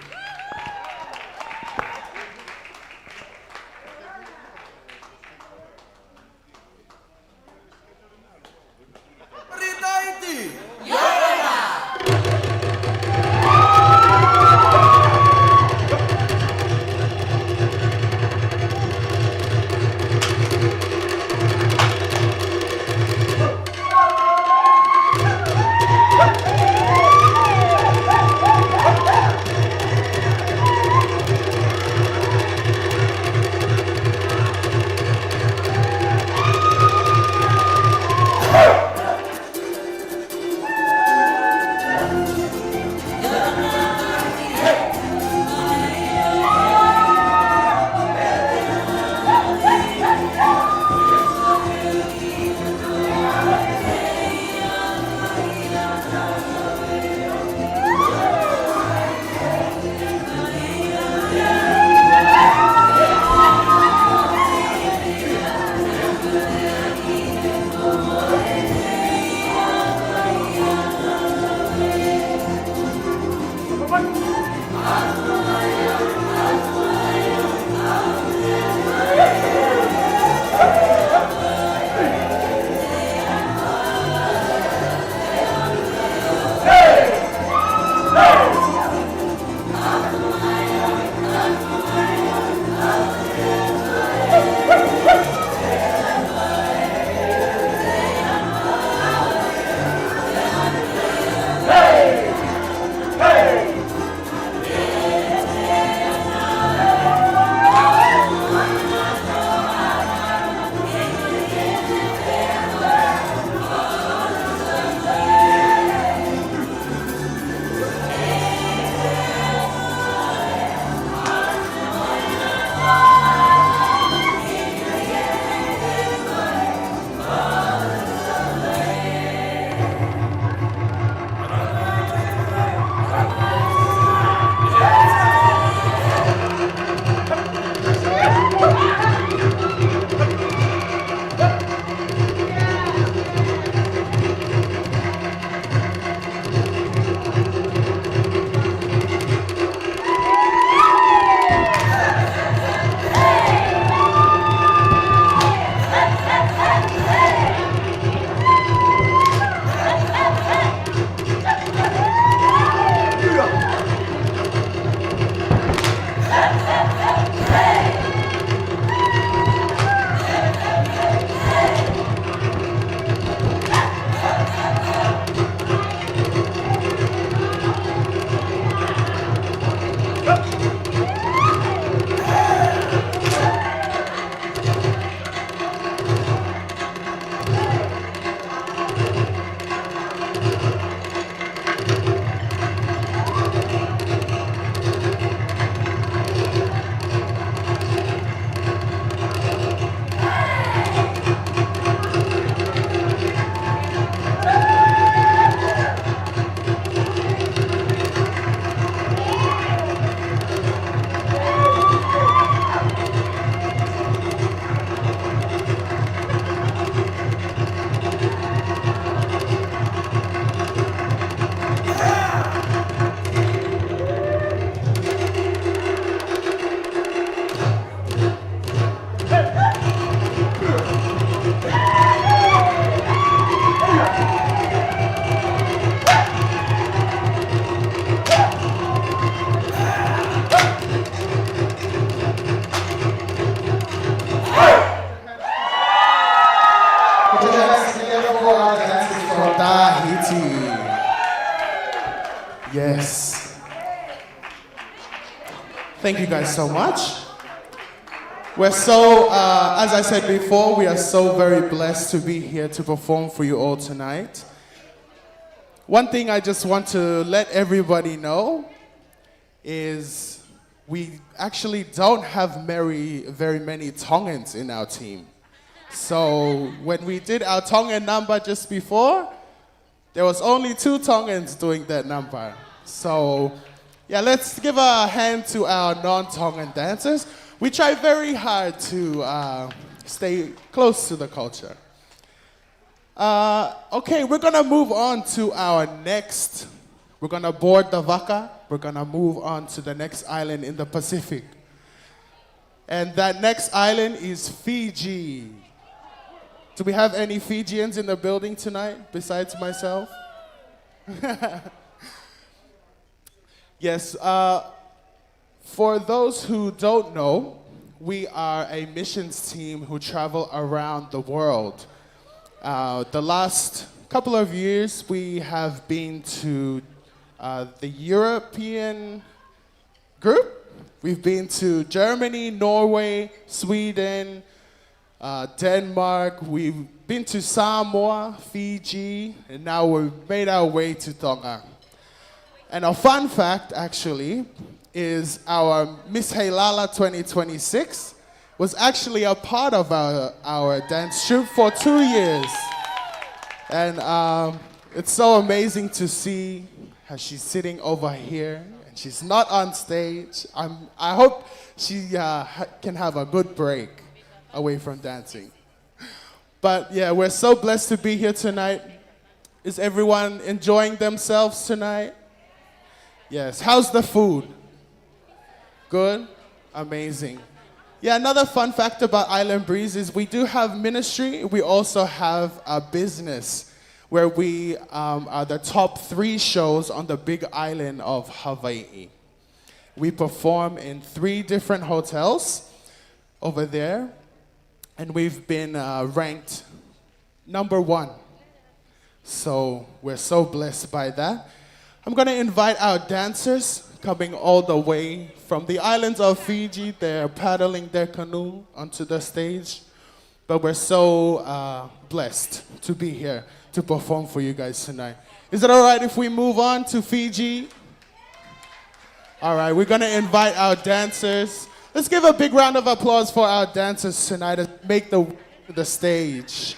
Thank you guys so much. We're so, as I said before, we are so very blessed to be here to perform for you all tonight. One thing I just want to let everybody know is we actually don't have very many Tongans in our team. So when we did our Tongan number just before, there was only 2 Tongans doing that number. So yeah, let's give a hand to our non-Tongan dancers. We try very hard to stay close to the culture. Okay, we're gonna move on to our next. We're gonna board the Waka. We're gonna move on to the next island in the Pacific. And that next island is Fiji. Do we have any Fijians in the building tonight besides myself? Yes, for those who don't know, we are a missions team who travel around the world. The last couple of years, we have been to the European group. We've been to Germany, Norway, Sweden, Denmark. We've been to Samoa, Fiji, and now we've made our way to Tonga. And a fun fact, actually, is our Miss Heilala 2026 was actually a part of our dance troupe for 2 years. And it's so amazing to see how she's sitting over here, and she's not on stage. I hope she can have a good break away from dancing. But yeah, we're so blessed to be here tonight. Is everyone enjoying themselves tonight? Yes. How's the food? Good? Amazing. Yeah, another fun fact about Island Breeze is we do have ministry. We also have a business where we are the top 3 shows on the big island of Hawaii. We perform in 3 different hotels over there, and we've been ranked number 1. So we're so blessed by that. I'm going to invite our dancers coming all the way from the islands of Fiji. They're paddling their canoe onto the stage. But we're so blessed to be here to perform for you guys tonight. Is it all right if we move on to Fiji? All right, we're going to invite our dancers. Let's give a big round of applause for our dancers tonight to make the stage.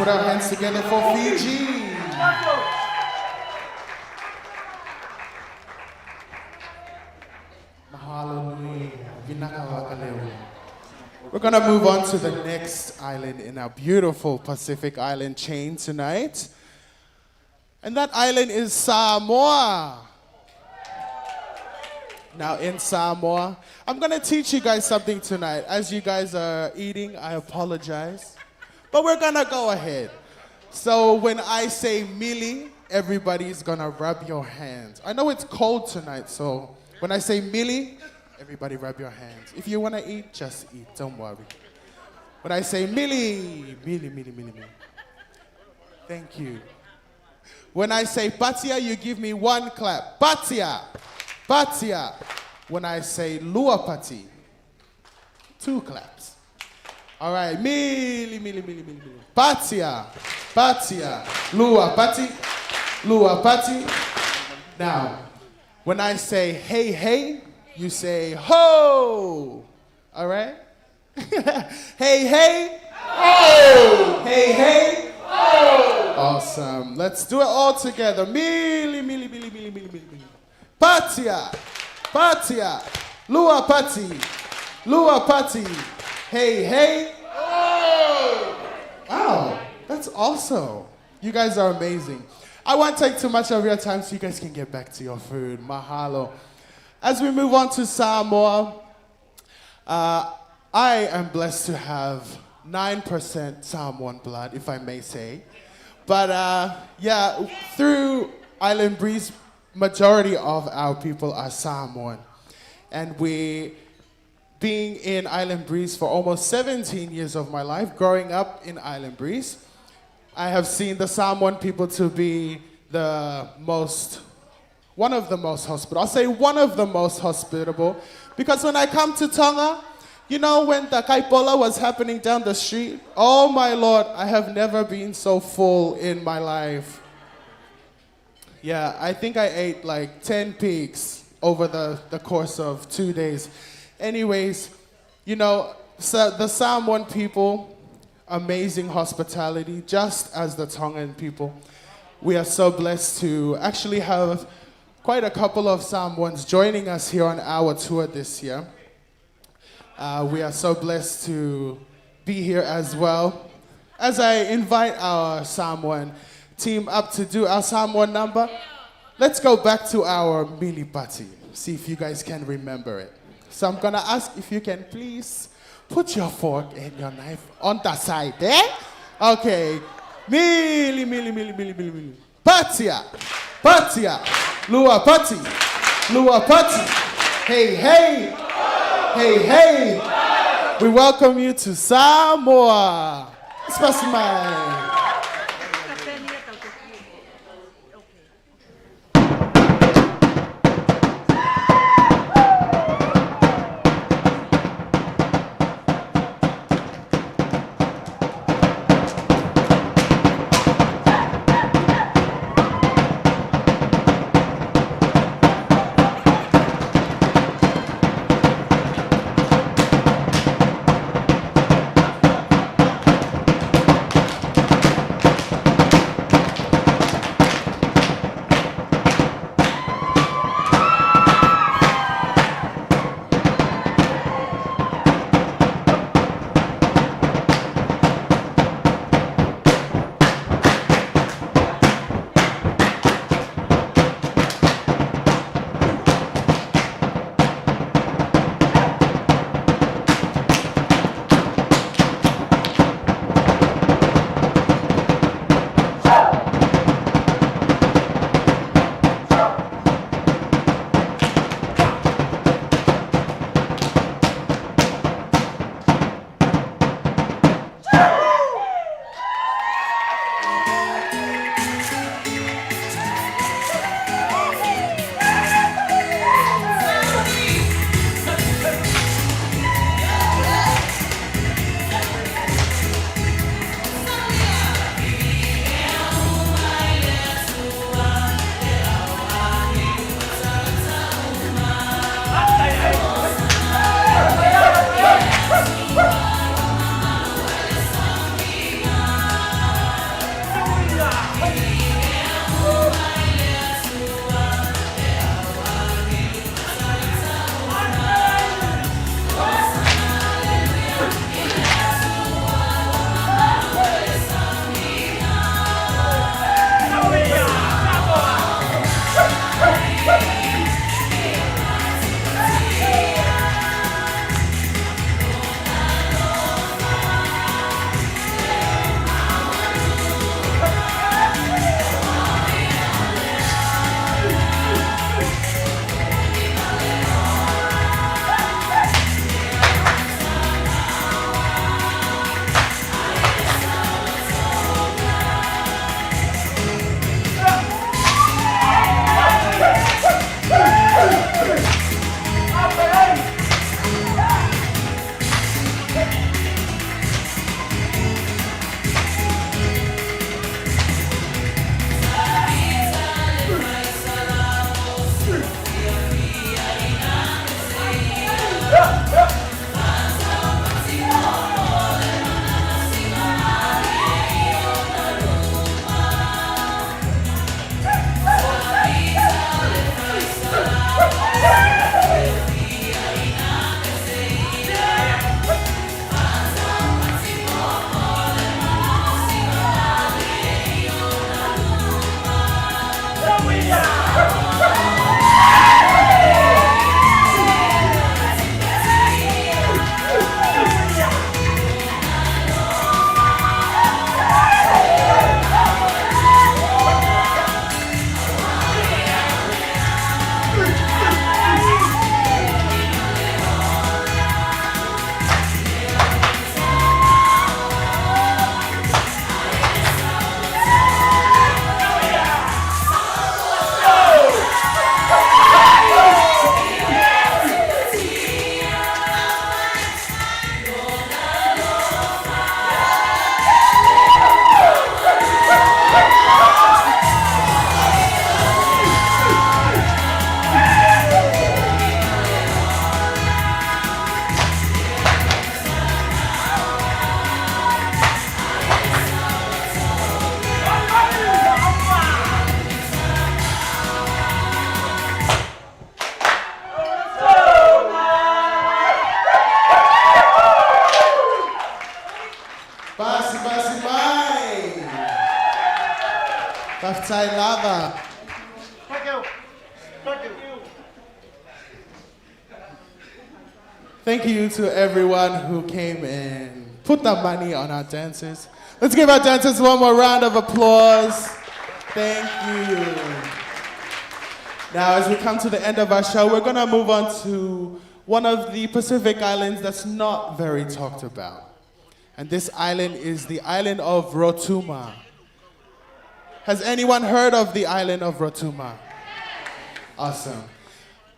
put our hands together for Fiji. Mahalo nui, vinakawakaleo. We're going to move on to the next island in our beautiful Pacific island chain tonight. And that island is Samoa. Now in Samoa, I'm going to teach you guys something tonight. As you guys are eating, I apologize. But we're going to go ahead. So when I say mili, everybody's going to rub your hands. I know it's cold tonight, so when I say mili, everybody rub your hands. If you want to eat, just eat. Don't worry. When I say mili, mili, mili, mili, mili. Thank you. When I say patia, you give me one clap. Patia. Patia. When I say luapati, 2 claps. All right. Mili, mili, mili, mili, mili. Patia. Patia. Luapati. Luapati. Now, when I say hey, hey, you say ho. All right? Hey, hey. Ho. Hey, hey. Ho. Awesome. Let's do it all together. Mili, mili, mili, mili, mili, mili. Patia. Patia. Luapati. Luapati. Hey, hey. Ho. Wow. That's awesome. You guys are amazing. I won't take too much of your time so you guys can get back to your food. Mahalo. As we move on to Samoa, I am blessed to have 9% Samoan blood, if I may say. But yeah, through Island Breeze, majority of our people are Samoan. And we, being in Island Breeze for almost 17 years of my life, growing up in Island Breeze, I have seen the Samoan people to be one of the most hospitable. I'll say one of the most hospitable, because when I come to Tonga, you know, when the kaipola was happening down the street, oh my Lord, I have never been so full in my life. Yeah, I think I ate like 10 pigs over the course of 2 days. Anyways, you know, so the Samoan people, amazing hospitality, just as the Tongan people. We are so blessed to actually have quite a couple of Samoans joining us here on our tour this year. We are so blessed to be here as well. As I invite our Samoan team up to do our Samoan number, let's go back to our mili pati. See if you guys can remember it. So I'm gonna ask if you can please put your fork and your knife on the side, eh? Okay. Mili, mili, mili, mili, mili, mili. Patia. Patia. Luapati. Luapati. Hey, hey. Hey, hey. We welcome you to Samoa. Specimen. Patai Lava. Thank you to everyone who came and put the money on our dancers. Let's give our dancers one more round of applause. Thank you. Now, as we come to the end of our show, we're going to move on to one of the Pacific Islands that's not very talked about. And this island is the island of Rotuma. Has anyone heard of the island of Rotuma? Awesome.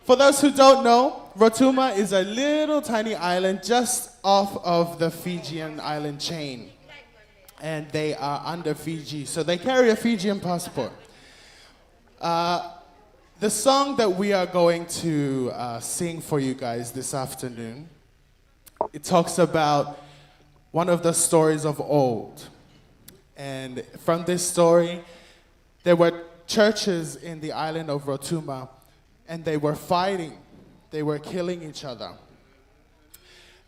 For those who don't know, Rotuma is a little tiny island just off of the Fijian island chain. And they are under Fiji, so they carry a Fijian passport. The song that we are going to sing for you guys this afternoon, it talks about one of the stories of old. And from this story, there were churches in the island of Rotuma, and they were fighting. They were killing each other.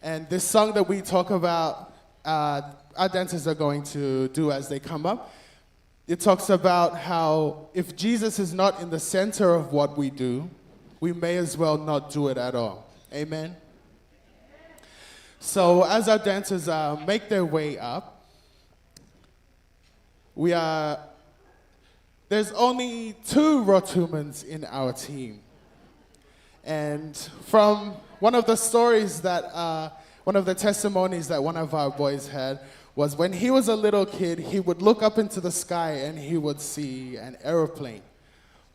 And this song that we talk about, our dancers are going to do as they come up, it talks about how if Jesus is not in the center of what we do, we may as well not do it at all. Amen? So as our dancers make their way up, there's only 2 Rotumans in our team. And from one of the stories that, one of the testimonies that one of our boys had was when he was a little kid, he would look up into the sky and he would see an airplane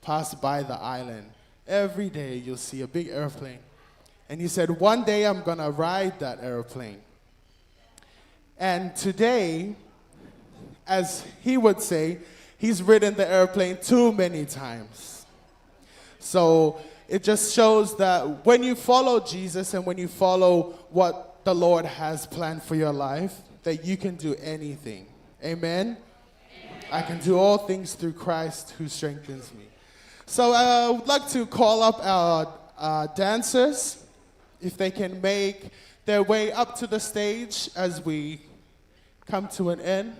pass by the island. Every day you'll see a big airplane. And he said, one day I'm gonna ride that airplane. And today, as he would say, he's ridden the airplane too many times. So it just shows that when you follow Jesus and when you follow what the Lord has planned for your life, that you can do anything. Amen? I can do all things through Christ who strengthens me. So I would like to call up our dancers, if they can make their way up to the stage as we come to an end.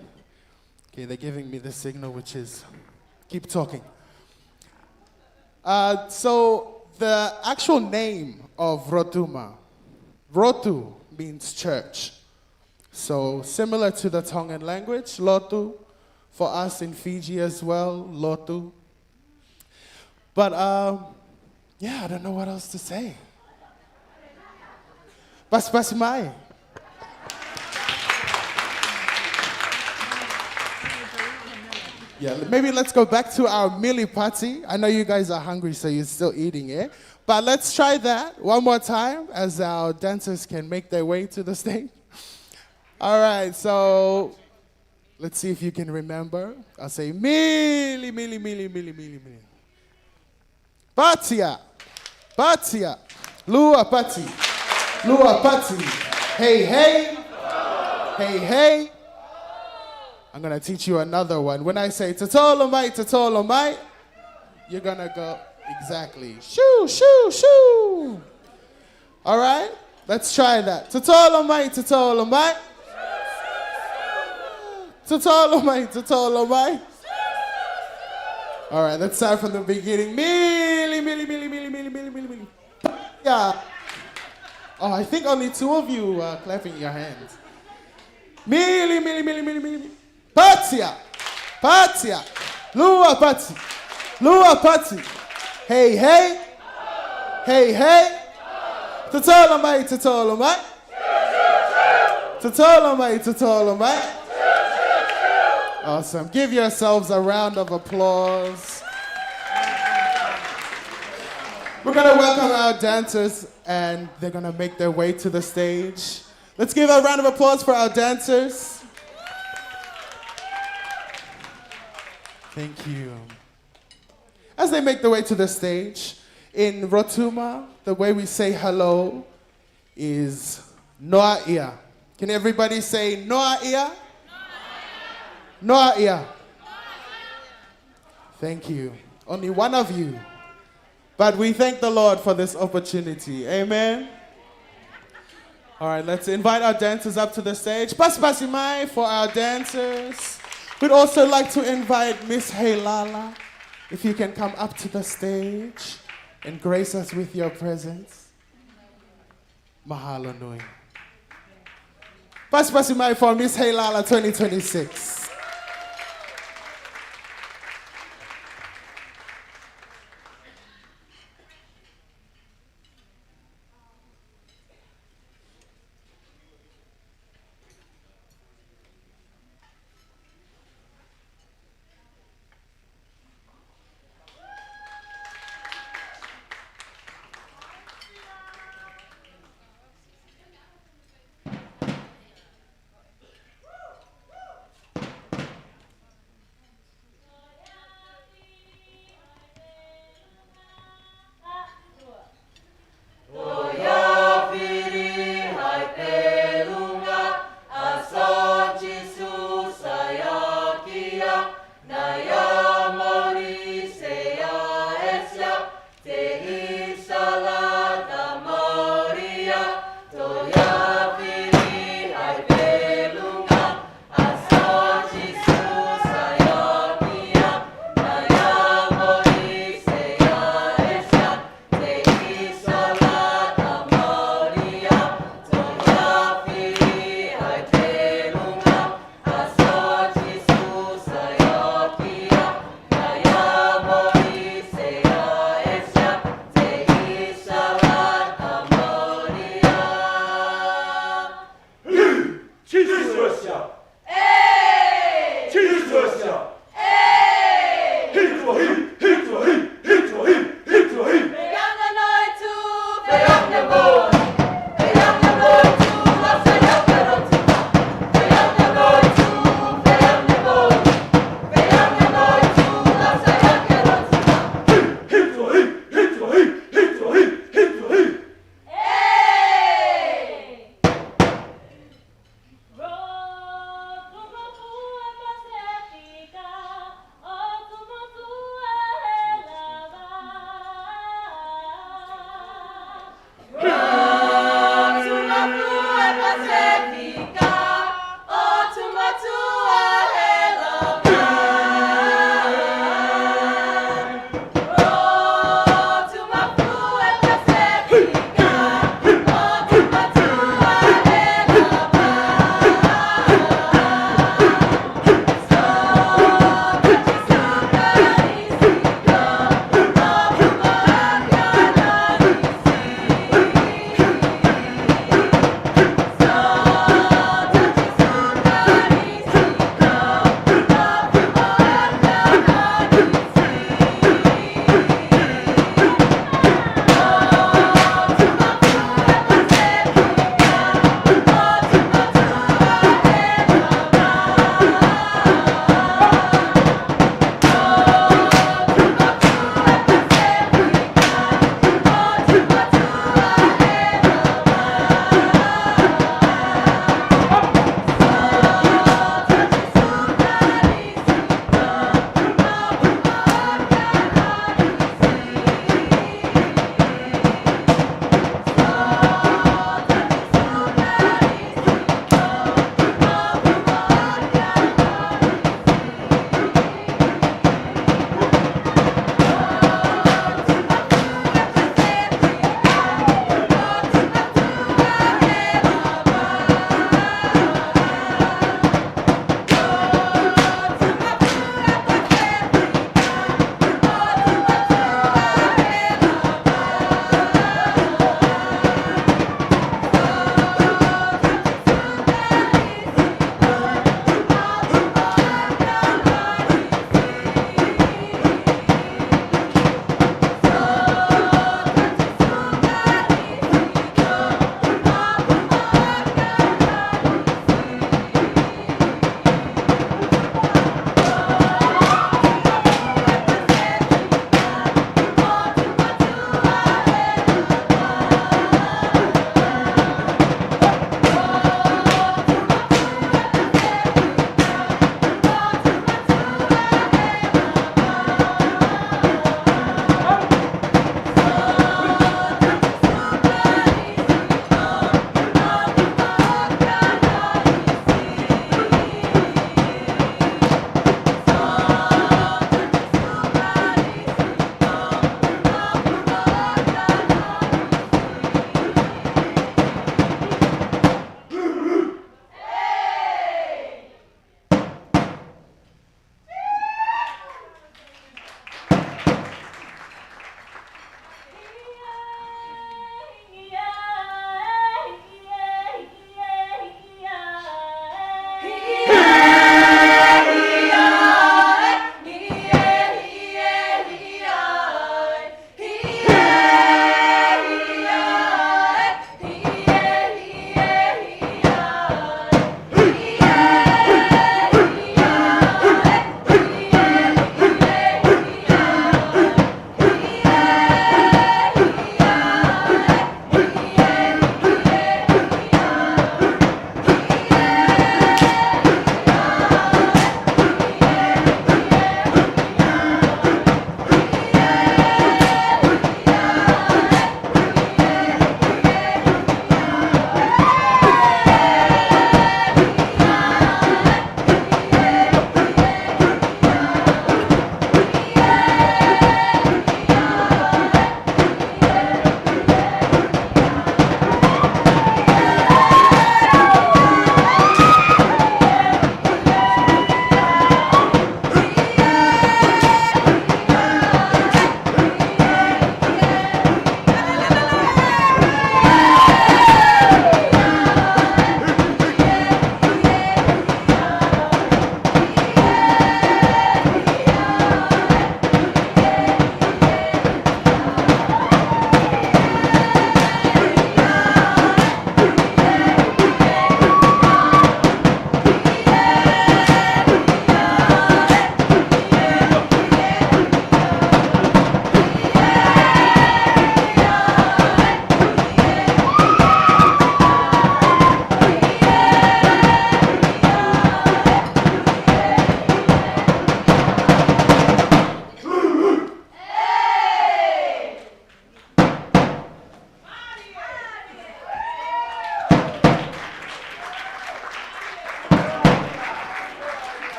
Okay, they're giving me the signal, which is keep talking. So the actual name of Rotuma, Rotu means church. So similar to the Tongan language, Lotu, for us in Fiji as well, Lotu. But yeah, I don't know what else to say. Pas mai. Yeah, maybe let's go back to our mili party. I know you guys are hungry, so you're still eating it. But let's try that one more time as our dancers can make their way to the stage. All right, so let's see if you can remember. I'll say mili, mili, mili, mili, mili, mili. Patia, patia, lua pati, lua pati. Hey, hey, hey, hey. I'm gonna teach you another one. When I say tatolomai, you're gonna go exactly. Shoo, shoo, shoo. All right, let's try that. Tatolomai, tatolomai. Tatolomai. All right, let's start from the beginning. Mili, mili, mili, mili, mili, mili, mili, mili. Yeah. Oh, I think only 2 of you are clapping your hands. Mili, mili, mili, mili, mili. Patia, patia, lua pati, lua pati. Hey, hey, hey, hey. Tatolomai, tatolomai. Tatolomai, tatolomai. Awesome. Give yourselves a round of applause. We're going to welcome our dancers, and they're going to make their way to the stage. Let's give a round of applause for our dancers. Thank you. As they make their way to the stage, in Rotuma, the way we say hello is noa ia. Can everybody say noa ia? Noa ia. Thank you. Only one of you. But we thank the Lord for this opportunity. Amen. All right, let's invite our dancers up to the stage. Pas pasimai for our dancers. We'd also like to invite Miss Heilala, if you can come up to the stage and grace us with your presence. Mahalo nui. Pasi mai for Miss Heilala 2026.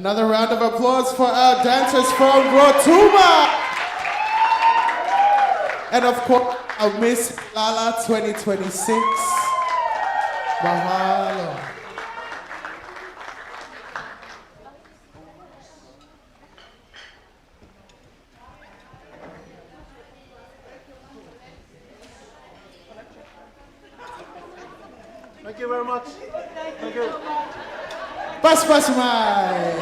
Another round of applause for our dancers from Rotuma. And of course, our Miss Lala 2026. Mahalo. Thank you very much. Thank you. Pas mai.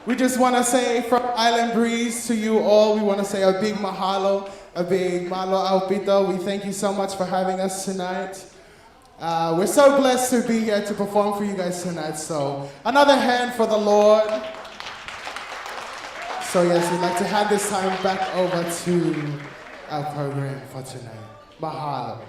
We just want to say from Island Breeze to you all, we want to say a big mahalo, a big malo aupito. We thank you so much for having us tonight. We're so blessed to be here to perform for you guys tonight. So another hand for the Lord. So yes, we'd like to hand this time back over to our program for tonight. Mahalo.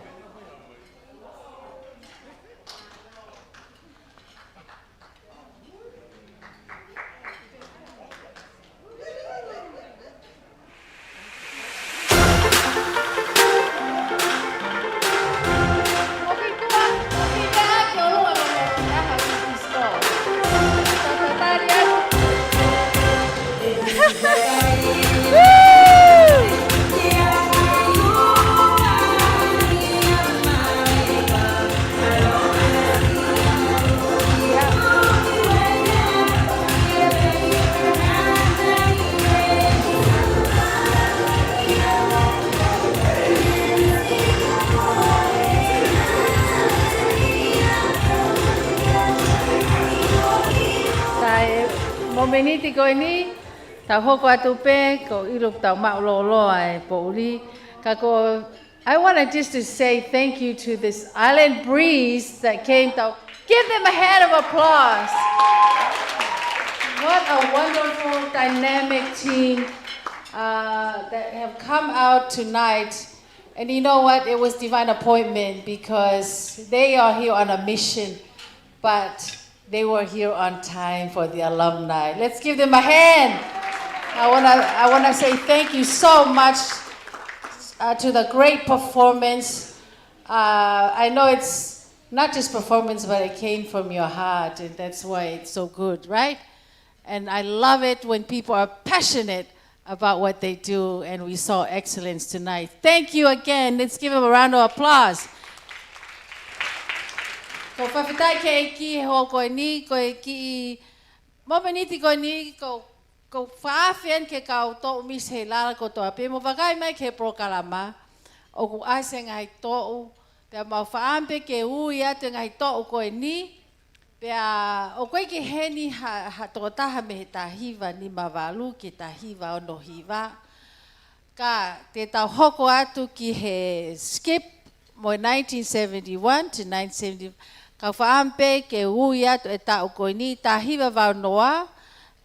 Momeniti ko ini tau hoko atu pe ko iluk tau maulolo ai pouli kako. I wanted just to say thank you to this Island Breeze that came to give them a hand of applause. What a wonderful dynamic team that have come out tonight. And you know what? It was divine appointment because they are here on a mission, but they were here on time for the alumni. Let's give them a hand. I wanna say thank you so much to the great performance. I know it's not just performance, but it came from your heart, and that's why it's so good, right? And I love it when people are passionate about what they do, and we saw excellence tonight. Thank you again. Let's give them a round of applause. Ko whawhitai ke ki ho koe ni, koe ki momeniti koe ni, ko whaawhian ke kau tō Miss Heilala ko toa pe, mo whakai mai ke prokalama, o ku ase ngai tō, pia mau whaampe ke ui atu ngai tō koe ni, pia o koe ke heni tō taha me he tahiwa ni mawalu ke tahiwa o no hiwa, ka te tau hoko atu ki he skip mo 1971 to 1970, ka whaampe ke ui atu e tau koe ni, tahiwa wau noa,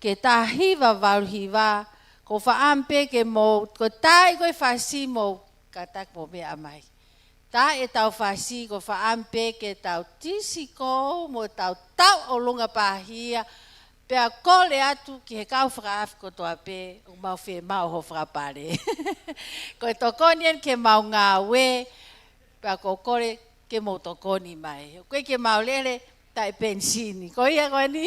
ke tahiwa wau hiwa, ko whaampe ke mo, ko tai koe whasi mo, ka tak mo mea mai. Tā e tau whasi, ko whaampe ke tau tisiko, mo tau o lunga pāhia, pea kole atu ki he kau whakaafi ko toa pe, o mau whee mau ho whakapare. Ko e tokonian ke mau ngā we, pea ko kore, ke mo tokoni mai. Koe ke mau lele, ta e pensini. Ko ia koe ni.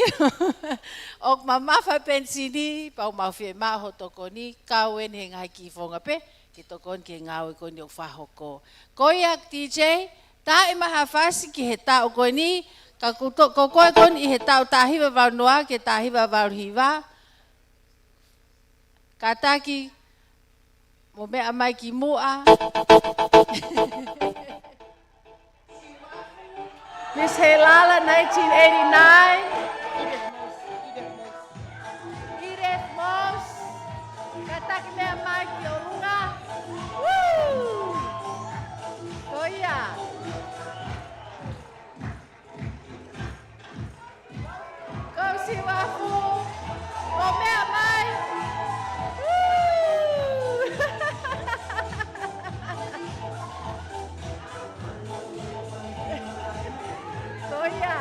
O mamafa pensini, pau mau whee mau ho tokoni, kau en he ngai ki whonga pe, ke tokon ke ngāwe koe ni o whahoko. Ko ia DJ, ta e maha whasi ki he tau koe ni, ko koe koe i he tau tahiwa wau noa, ke tahiwa wau hiwa. Ka taki, mo mea mai ki mua. Miss Heilala, 1989. Edith Moss. Kataki mea mai ki Olunga. Woo! Koia. Go si wafu. O mea mai. Woo! Koia.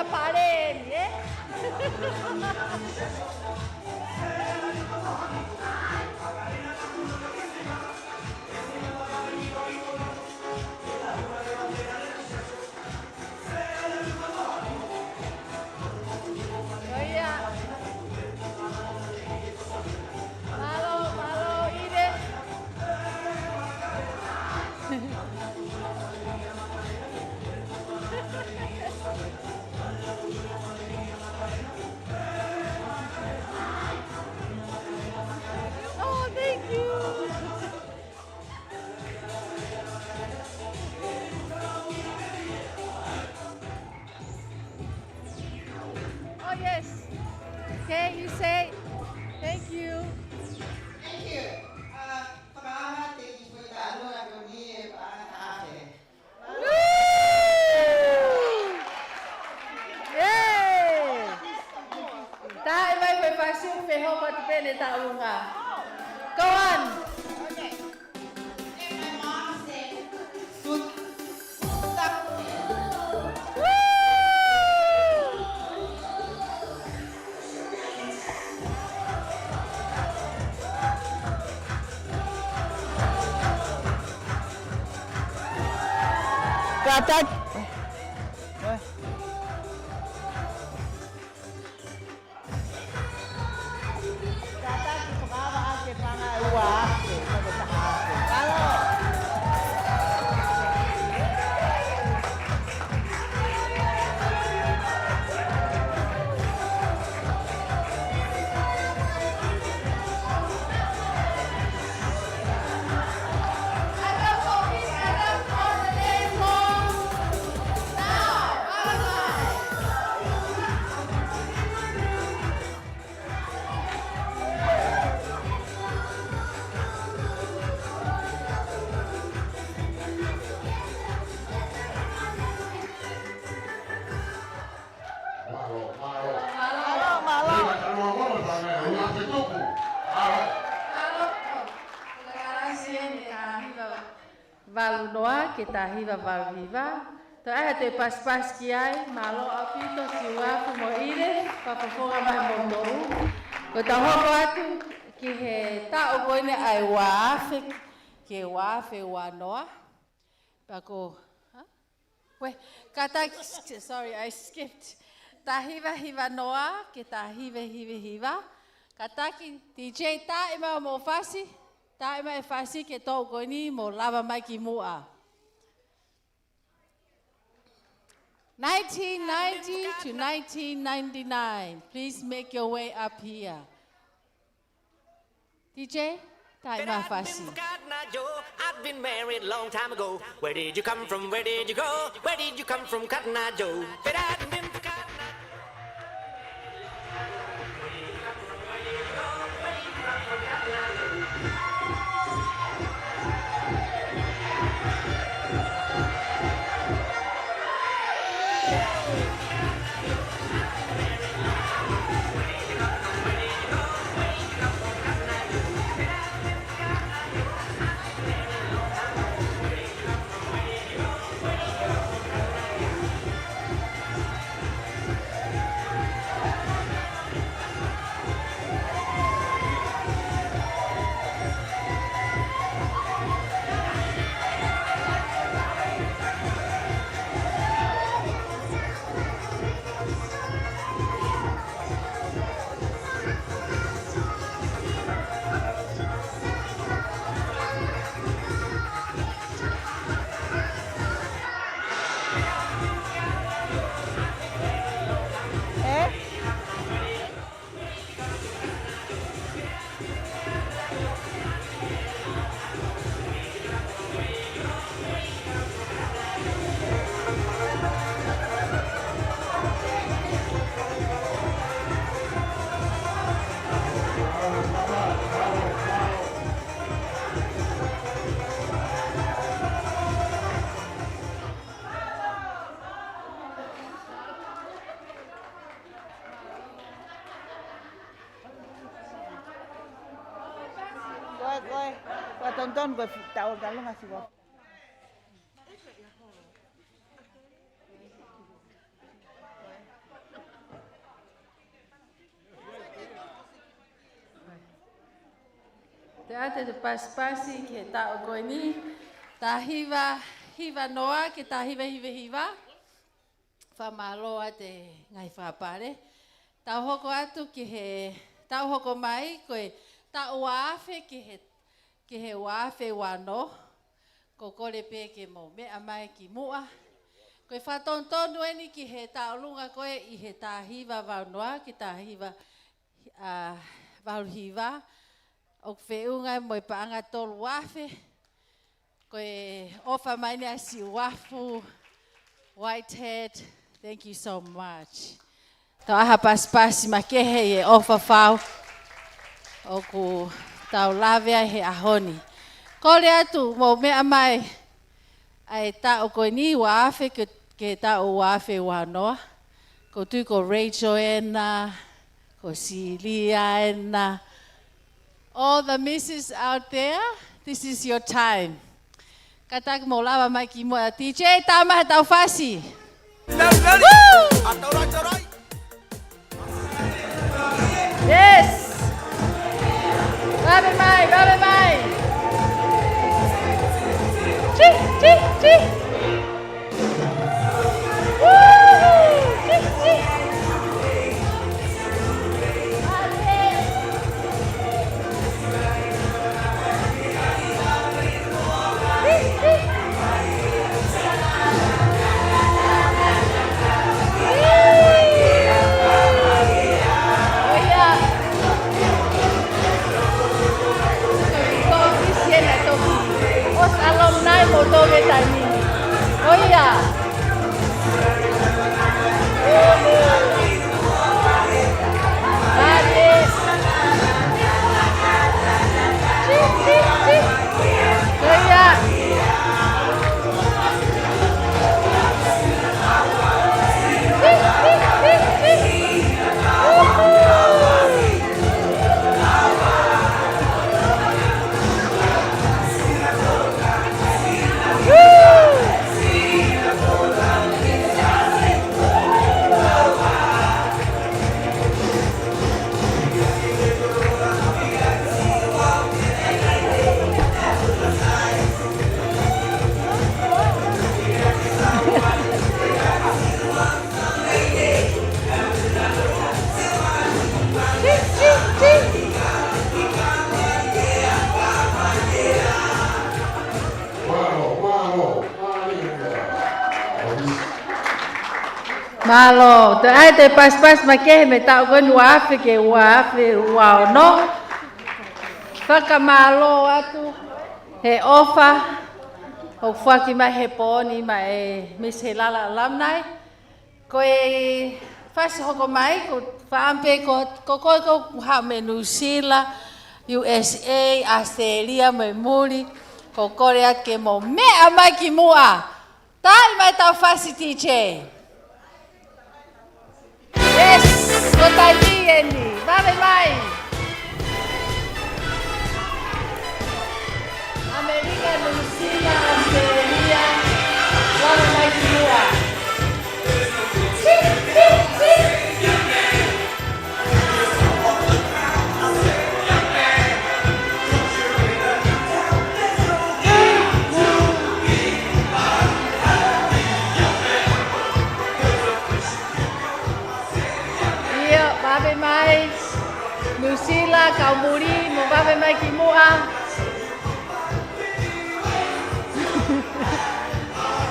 la pare, eh? Malo, ide. Oh, thank you. Oh, yes. Okay, you say, thank you. Thank you. Pagkakahati, ito ako ni Ate. Yay! Tayo may passion peho patipene tayo nga. Go on. Okay. And my mom said, stop. Katat. Katat, pagkama ake pangaiwa ake. Sa ake. Halo. Valu noa kita hiva valu hiva. To ai te pas ki ai malo apito siwa fu mo ire pa fofoga mai mo. Ko ta hoko atu ki he ta o koine ai wafe ke wafe wa noa. Pa ko we kata sorry I skipped. Ta hiva noa ke ta hiva. Kata ki DJ ta ima mo fasi. Ta ima e fasi ke tau koini mo lava mai ki mua. 1990 to 1999. Please make your way up here. DJ, ta ima fasi. I've been married a long time ago. Where did you come from? Where did you go? Where did you come from, Cotton Eye Joe? Kau tonton gue tahu kalau ngasih gua. te ate te paspasi ki he tau koe ni. Tā hiva noa ki tā hiva. Whamaloa te ngai whapare. Tau hoko atu ki he, tau hoko mai koe tau waafe ki he waafe wano. Ko kore pē ke mo mea mai ki mua. Koe whatontonu eni ki he taulunga koe i he tāhiva waunoa ki tāhiva wauhiva. O whiunga mo i paanga tolu wafe. Koe ofa mai nea si wafu, Whitehead. Thank you so much. Tau aha paspasi makehe e ofa whau. O ku tau lavea he ahoni. Kore atu mo mea mai ai tau koe ni wafe ke tau wafe wanoa. Ko tui ko Rachel ena, ko Celia ena. All the misses out there, this is your time. Katak mo lava mai ki mo DJ tama tau fasi. Yes. Babe mai. Chi. Os alumni mo toge tani. Oh yeah. Yes. Oh yeah. Malo, te ai te pas makehe me tau koe wafe ke wafe wao no. Whakamalo atu he ofa o whaki mai he pōni mai Miss Heilala Alumnae. Koe whasi hoko mai ko whaampe ko ha me New Zealand, USA, Australia me muri ko Korea ke mo mea mai ki mua. Tai mai tau whasi teacher. Yes, ko tai ni, vale mai. America, New Zealand, Australia, vale mai semua. Babe mai, New Zealand, kau muri, mo babe mai ki mua.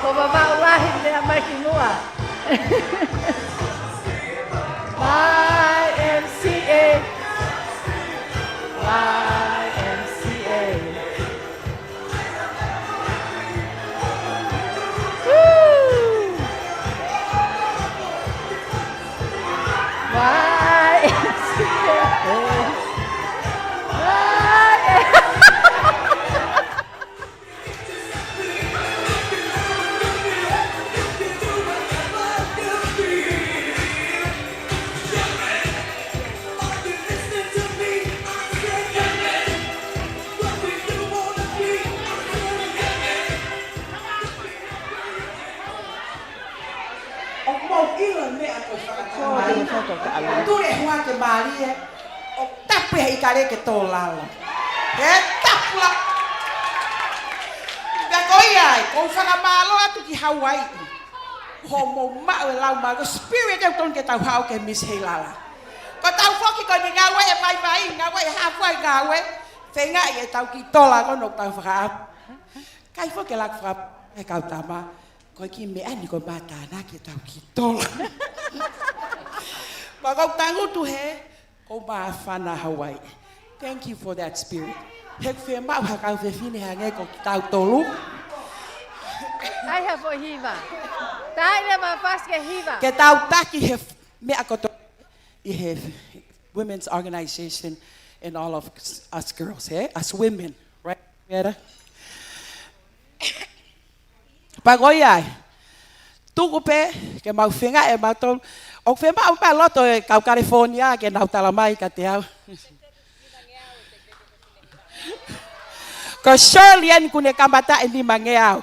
Ko baba ulahi le mai ki mua. YMCA. YMCA. Tu le hua ke mali e o tape hei kare ke tō lala. pula. Ka koia, ko whakamalo atu ki Hawaii. Homo mau lau ma, ko spirit e ton ke tau hau ke Miss Heilala. Ko tau foki ko ni ngawe e mai, ngawe e hawai ngawe. Whenga i e tau ki tola ko no tau whakaap. Kai foki lak whakaap e kau tama. Ko ki me ani ko mātāna ki tau ki tola. Ma kau tangutu he, ko maa whana Hawaii. Thank you for that spirit. Hek whe mau hakau whe whine hange ko ki tau tolu. Ai ha fo hiva. Tai le ma pas ke hiva. Ke tau taki he mea koto. I have women's organization and all of us girls, us women, right? Vera? Pagoiai. Tuku pe, ke mau whenga e maton. O whe mau pa loto e kau California, ke nau talamai ka te au. Ko Shirley en kune kamata e ni mangeau.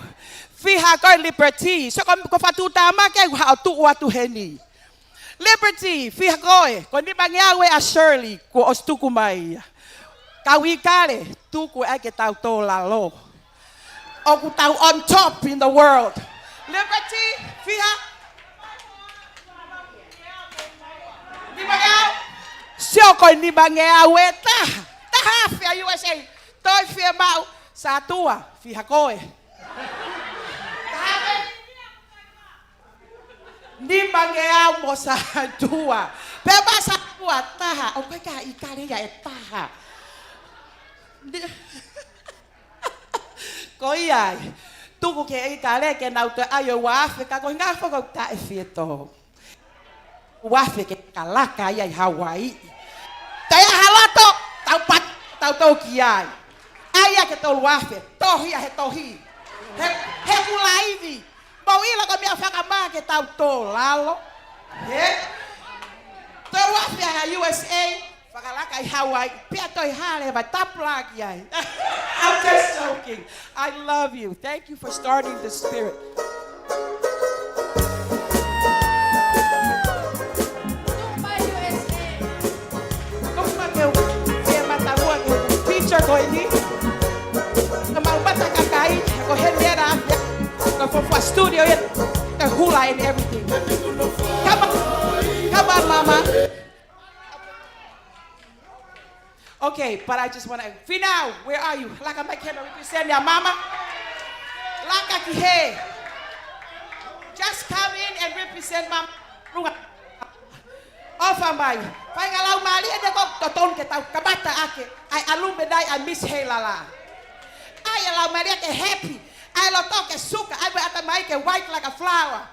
Fiha ko liberty. So ko fatutama ke ha tu watu heni. Liberty, fiha koe, ko ni mangeau e a Shirley, ko os tuku mai. Kau ikare, tuku e ke tau tō lalo. O ku tau on top in the world. Liberty, fiha. Ni mangeau. Sio ko ni mangeau e taha. Taha fia USA. Toi fia mau sa tua, fiha koe. Ni mangeau mo sa tua. Peba sa tua taha. O kai ka ikare ya e taha. Ko iai. Tuku ke ikare ke nau te ayo wa Afrika. Ko ngā whakau ta e fieto. Wa Afrika kalaka iai Hawaii. Te halato. Tau pat. Tau tau ki ai. Aia ke tau wafe. Tohi a he tohi. He mulaivi. Mau ila ko mea whakamā ke tau tō lalo. Tō wafi a USA, whakalaka i Hawaii, pia toi hale vai taplaki ai. I'm just joking. I love you. Thank you for starting the spirit. Kuma ke e matarua ke picture ko ini. Mau bata kakai, ko henera. From a studio in the hula and everything. Come on, mama. Okay, but I just want to. Finau, where are you? Like I can represent your mama. Like I just come in and represent mama. Offer my. Pangalau mali ada kok toton ke tau kabata ake. I alumnae I Miss Heilala. I allow Maria ke happy. I lo toke suka. I be at the mic white like a flower.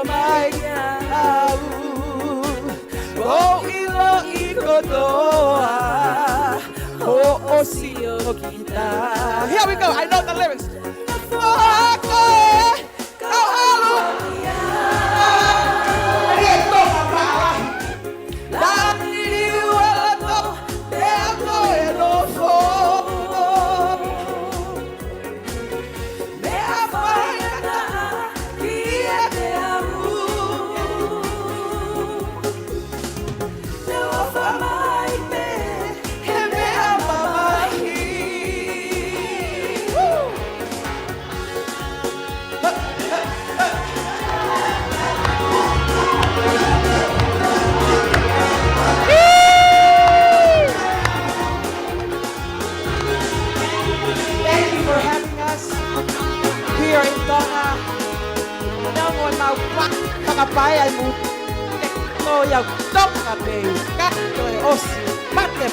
mai au o ilo I kotoa o osio kita. Here we go, I know the lyrics. Here in Tonga, namun mau pakapayan mo, ito yung Tonga Bay, kato osi, mate.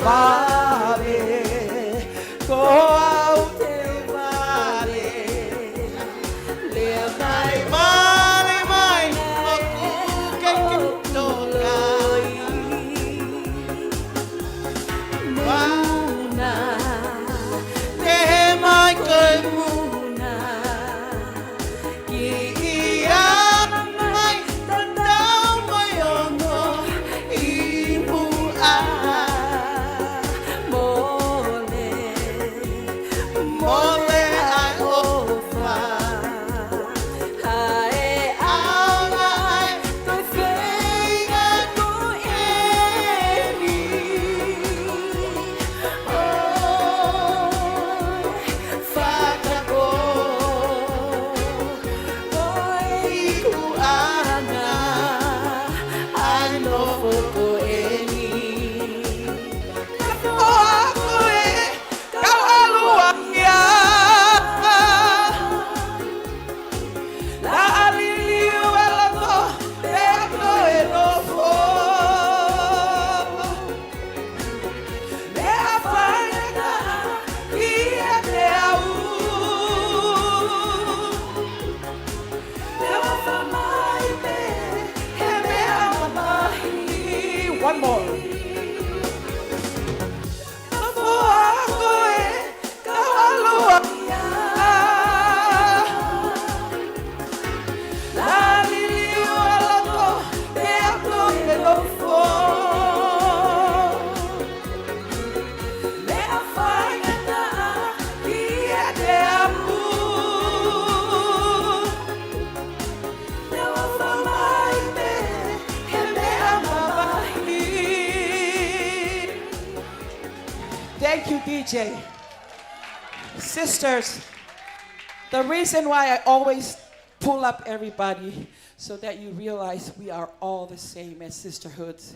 Vale, ko au te vale, le mai mai, aku kekit tolai. Muna, te mai koe muna, ki ia mai tandau mai ono I mua. Mole ai ofa, hae aungai, toi whenga ko eni. Whakako, oi kuana, ano ko eni. O ako kau aluang ya. La aliliu elato, te ako enofo. Me afanyaga, ia te au. Me wafamai me, he me amamahi. One more. Thank you, DJ. Sisters, the reason why I always pull up everybody so that you realize we are all the same as sisterhoods.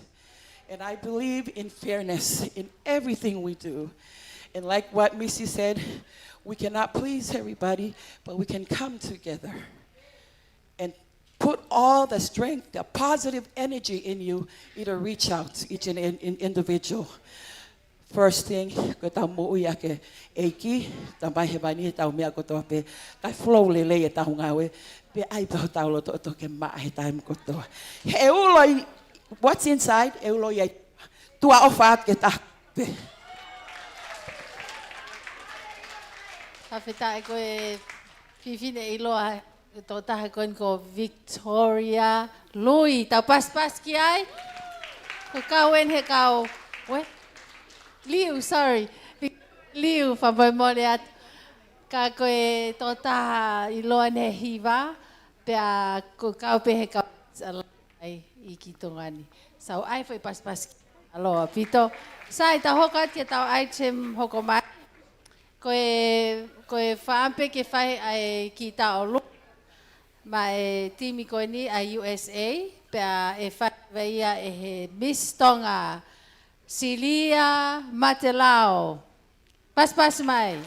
And I believe in fairness in everything we do. And like what Missy said, we cannot please everybody, but we can come together and put all the strength, the positive energy in you, either reach out to each and individual. First thing, ko tau mo uia ke eiki, tau mai he mani tau mea kotoa pe, kai flow le le e tau ngawe, pe ai pau tau lo to ke maa he taim kotoa. He uloi, what's inside? E uloi ai tua ofaat ke ta pe. Hawhita e koe whiwhine I loa tō taha koe ko Victoria Lui. Tau pas ki ai? Ko kauen he kau. We? Liu, sorry. Liu, whamai mole atu. Ka koe tō taha I loa ne hiwa. Pea ko kau pe he kau alai I ki tongani. Sau ai whai pas ki. Aloha, pito. Sai, ta hoka tia tau item hoko mai. Koe whaampe ke whai ai ki tau lu. Ma e timi koe ni a USA. Pea e whai veia e he Miss Tonga. Silia Matelao. Pas mai.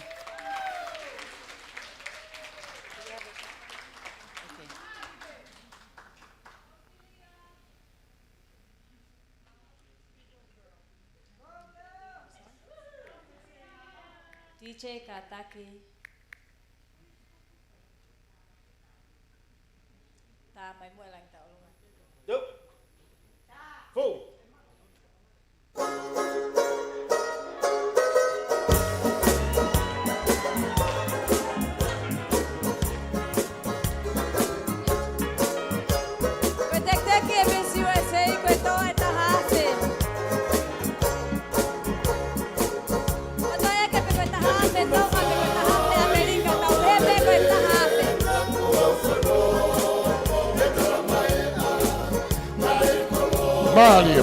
DJ Kataki. Ta mai mua lang tao luôn. Đúng. Phụ.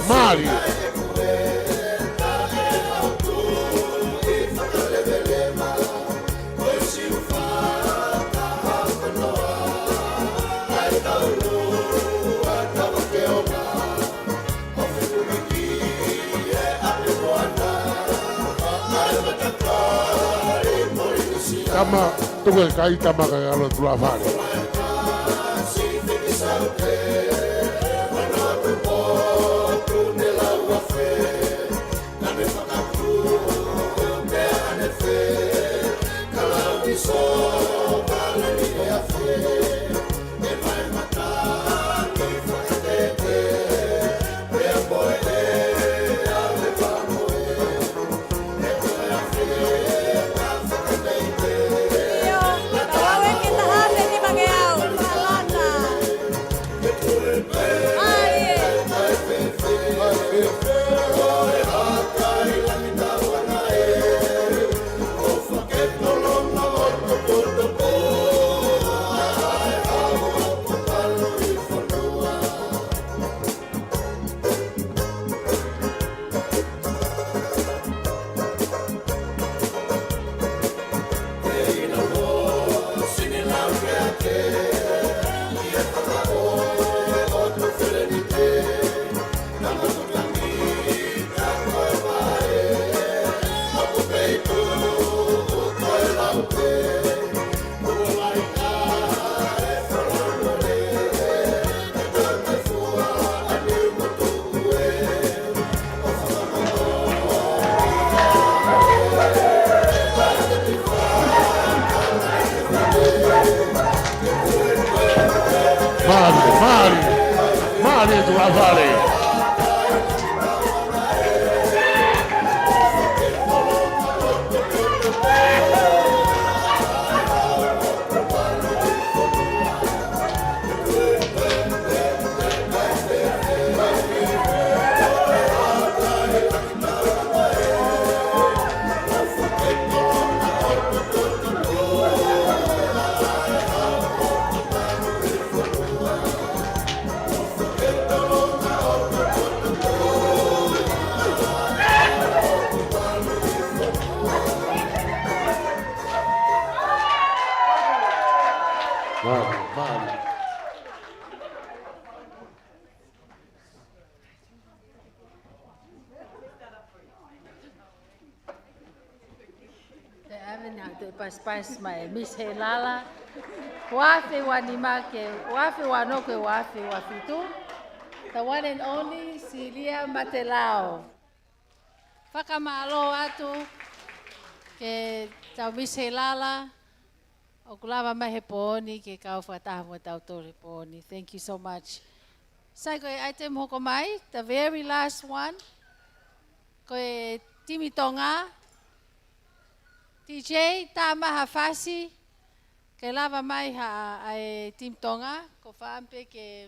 Mali. Tama, tuwe kai tama kai alo tua fare. Mali tua fare. Mali. Pas mai Miss Heilala. Wafe wanimake, wafe wanoke, wafe wafitu. The one and only Silia Matelao. Whakamalo atu ke tau Miss Heilala. O kulava mahe poni ke kau whataha mo tau tore poni. Thank you so much. Sai koe item hoko mai, the very last one. Koe Timi Tonga. DJ Tama Hafasi. Ke lava mai ha ai Tim Tonga. Ko whaampe ke...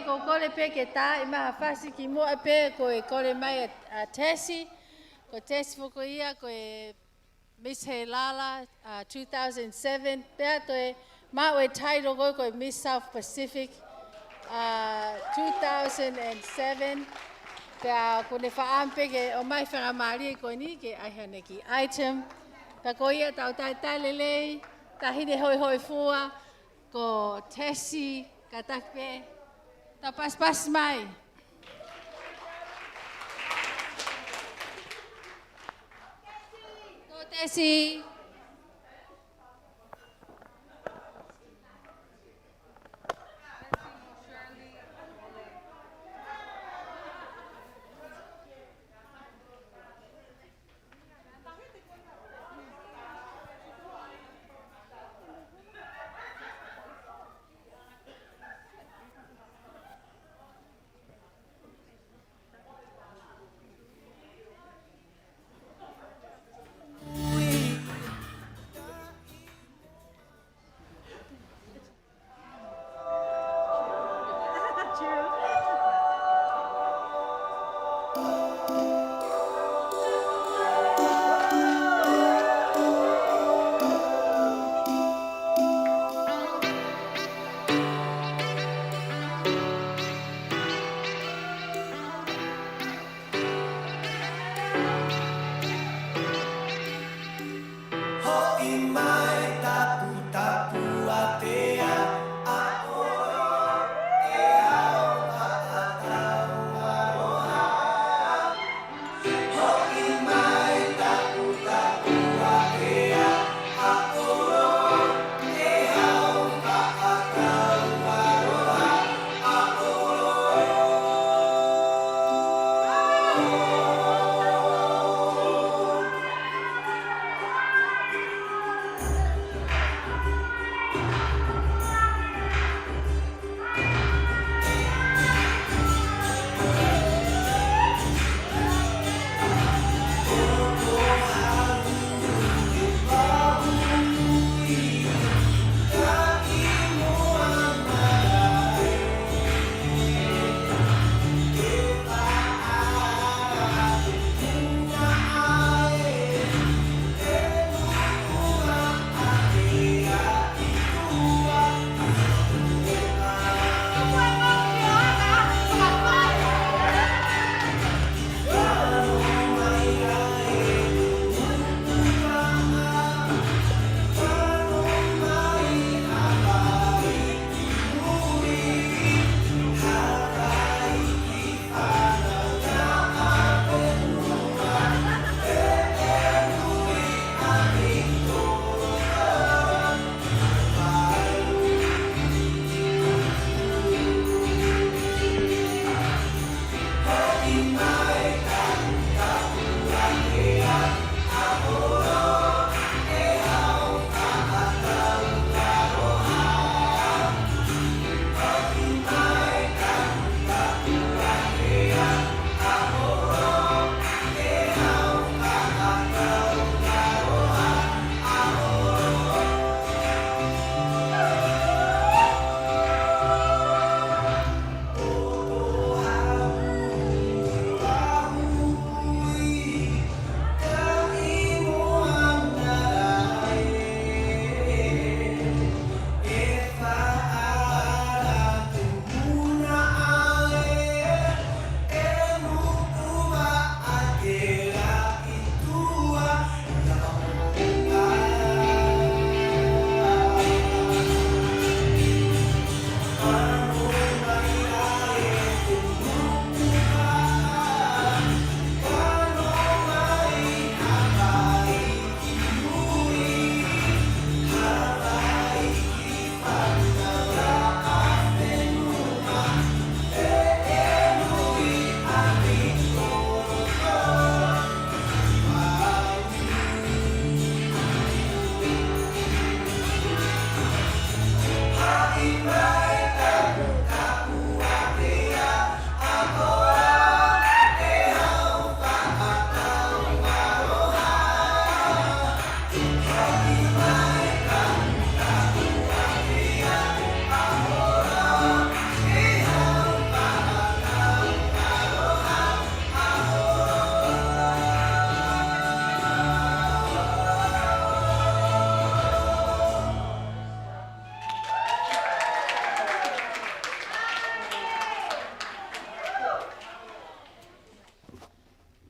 ko kole pe ke tā, maha whasi ki mua pe ko e kole mai a Tesi. Ko Tesi foko ia ko e Miss Heilala 2007. Pea to e mao e title ko e Miss South Pacific 2007. Pea ko ne whaampe ke o mai whangamari ko ni ke aihane ki item. Pea ko ia tau tai lelei, tahine hoi fua, ko Tesi katakpe. Ta pas mai. Ko Tesi.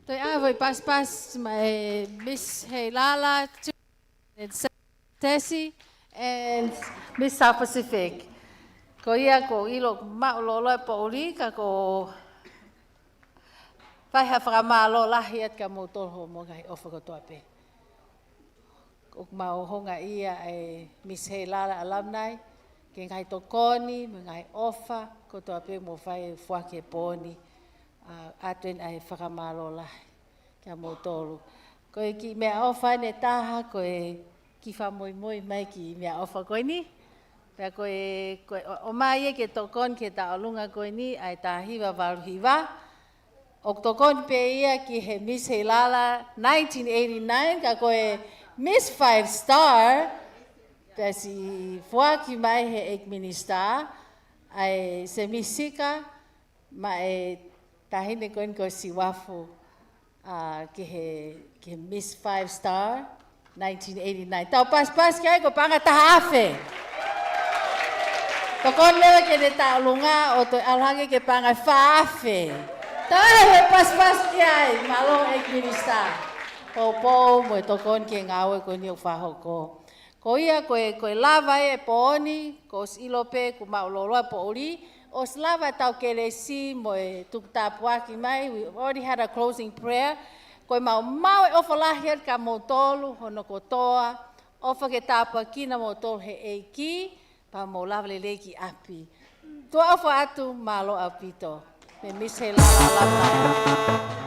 Toi avoi pas my Miss Heilala and Tessie and Miss South Pacific. Ko ia ko ilo maulolo po uli ka ko vai ha whakamalo lahi at ka motoro mo ngai ofa ko toape. O mau honga ia e Miss Heilala Alumnae ke ngai tokoni me ngai ofa ko toape mo vai fuake poni atuen ai whakamalo lahi ka motoro. Ko ki mea ofa ne taha ko ki whamoi moi mai ki mea ofa koe ni. Pea koe o mai ke tokon ke taolunga koe ni ai tahiwa waruhiwa. O tokon pe ia ki he Miss Heilala 1989 ka koe Miss 5 Star. Pea si fuaki mai he ek minister ai se misika ma tahine koe ko si wafu ke Miss 5 Star 1989. Tau pas kai ko panga tahafe. Tokon lewa ke ne taolunga o to alhange ke panga faafe. Tahe pas kiai malo ek minister. Po mo tokon ke ngawe ko ni fahoko. Ko ia koe lava e pooni ko ilope ku maulolo pooli. Os lava tau kelesi mo tuktapuaki mai. We already had a closing prayer. Koe mau e ofa lahiat ka motolu hono kotoa. Ofa ke tapa kina motolu he eiki. Pa mo lava leleki api. Tua ofa atu malo apito. Me Miss Heilala Alumnae.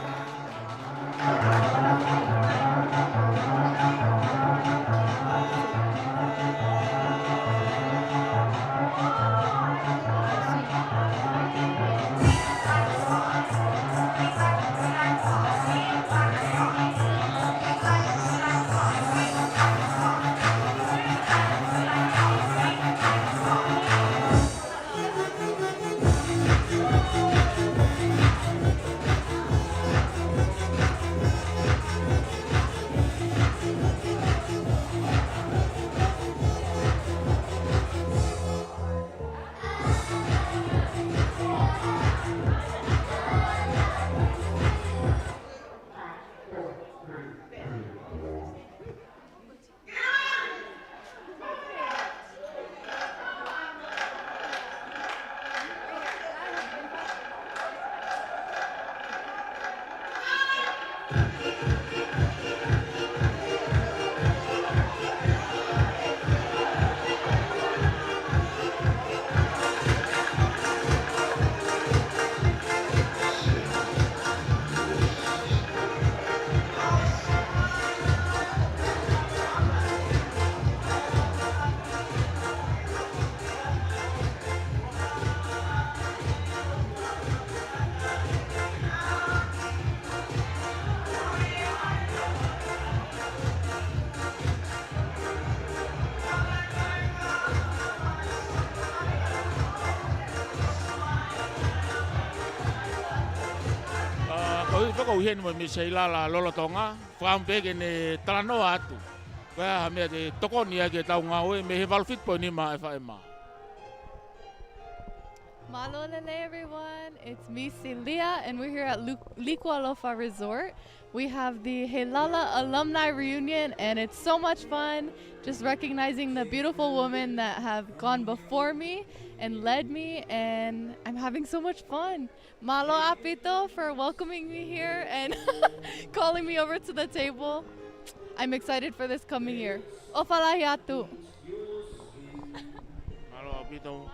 Ko hien mo Miss Heilala lolotonga, whampe ke ne talanoa atu. Kaya hamea te tokoni ke tau ngawe me he valfit po ni ma e whaema. Malolele everyone, it's me Celia and we're here at Liku'alofa Resort. We have the Heilala Alumni Reunion and it's so much fun just recognizing the beautiful women that have gone before me and led me, and I'm having so much fun. Malo apito for welcoming me here and calling me over to the table. I'm excited for this coming year. Ofalahi atu. Malo apito.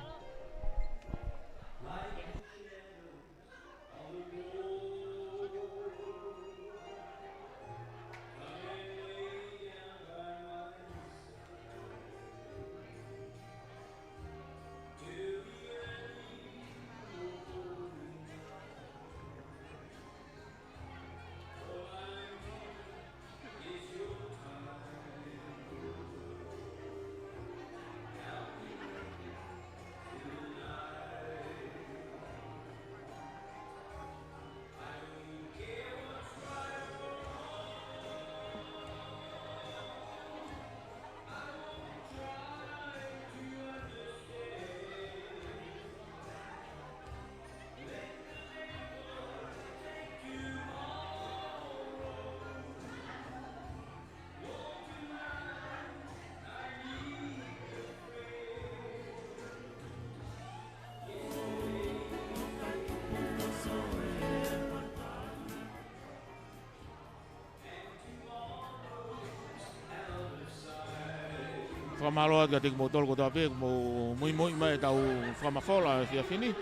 whakamaloa ka te mo tolu ko ta pe mo mui mai tau whamafola fia fini.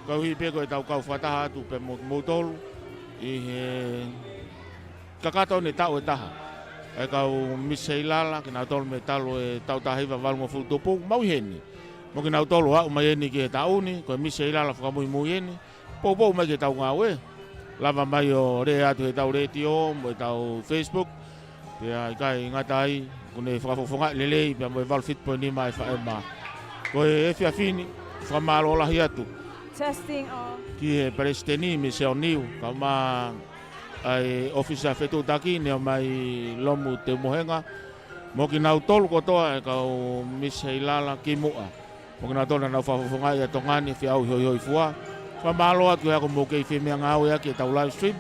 Kau hi pe ko tau kau whataha atu pe mo tolu i he kakato ne tau e taha. E kau misa Heilala ki nau tolu me talo e tau tahiwa walunga futupu mau heni. Mo ki nau tolu hau mai eni ki e tauni, ko misa Heilala whakamui mui eni. Pou mai ki tau ngau e. Lava mai o re atu he tau retio, mo e tau Facebook. Pea i kai ngatai, kune whakafofonga lelei, pea mo e walu fit po ni mai whaema. Ko e fia fini, whamalo lahi atu. Testing all. Ki he Palestini me se o niu, ka ma ai ofisa fetu taki, neo mai lomu te mohenga. Mo ki nau tolu kotoa e kau Miss Heilala ki mua. Mo ki nau tolu nau whafofonga i a tongani, fia au hoi fua. Whamalo atu e ako mo kei whemea ngāo e aki e tau live stream.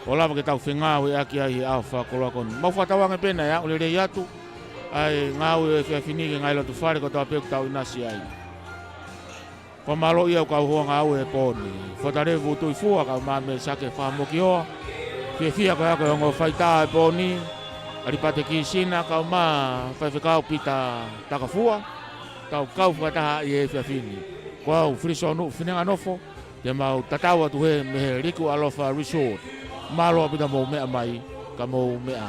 O lava ke tau whengāo e aki ai au whakoloa koni. Mau whatawanga pena e au le rei atu. Ai ngāo e whiawhinike ngai lotu whare ko tau peku tau inasi ai. Whamalo i au kau hoa ngāo e pōni. Whatarevu tui fua kau māme sake whamoki hoa. Whia ko ako e ongo whaita e pōni. Aripate ki sina kau mā whaiwhekau pita takafua. Tau kau whataha i e whiawhini. Kau frisonu whinenga nofo. Te mau tatawa tu he me he Liku'alofa Resort. Malo pita mo mea mai, ka mo mea.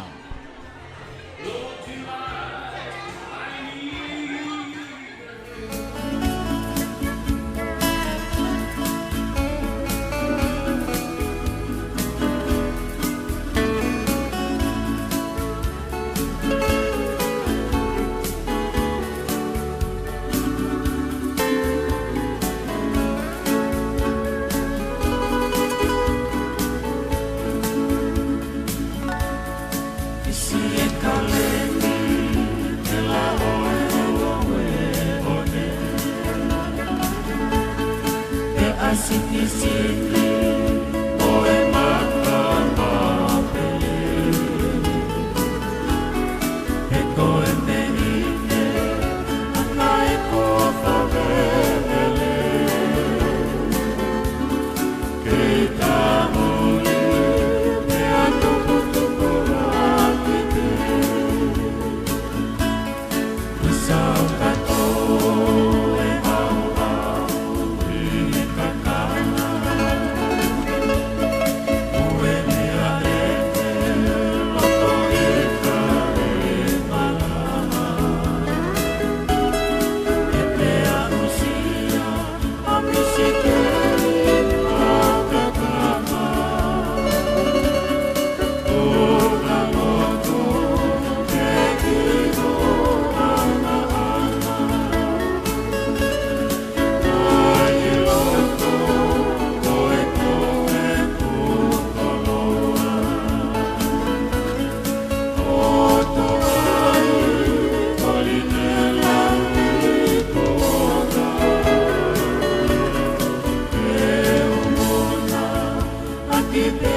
Keep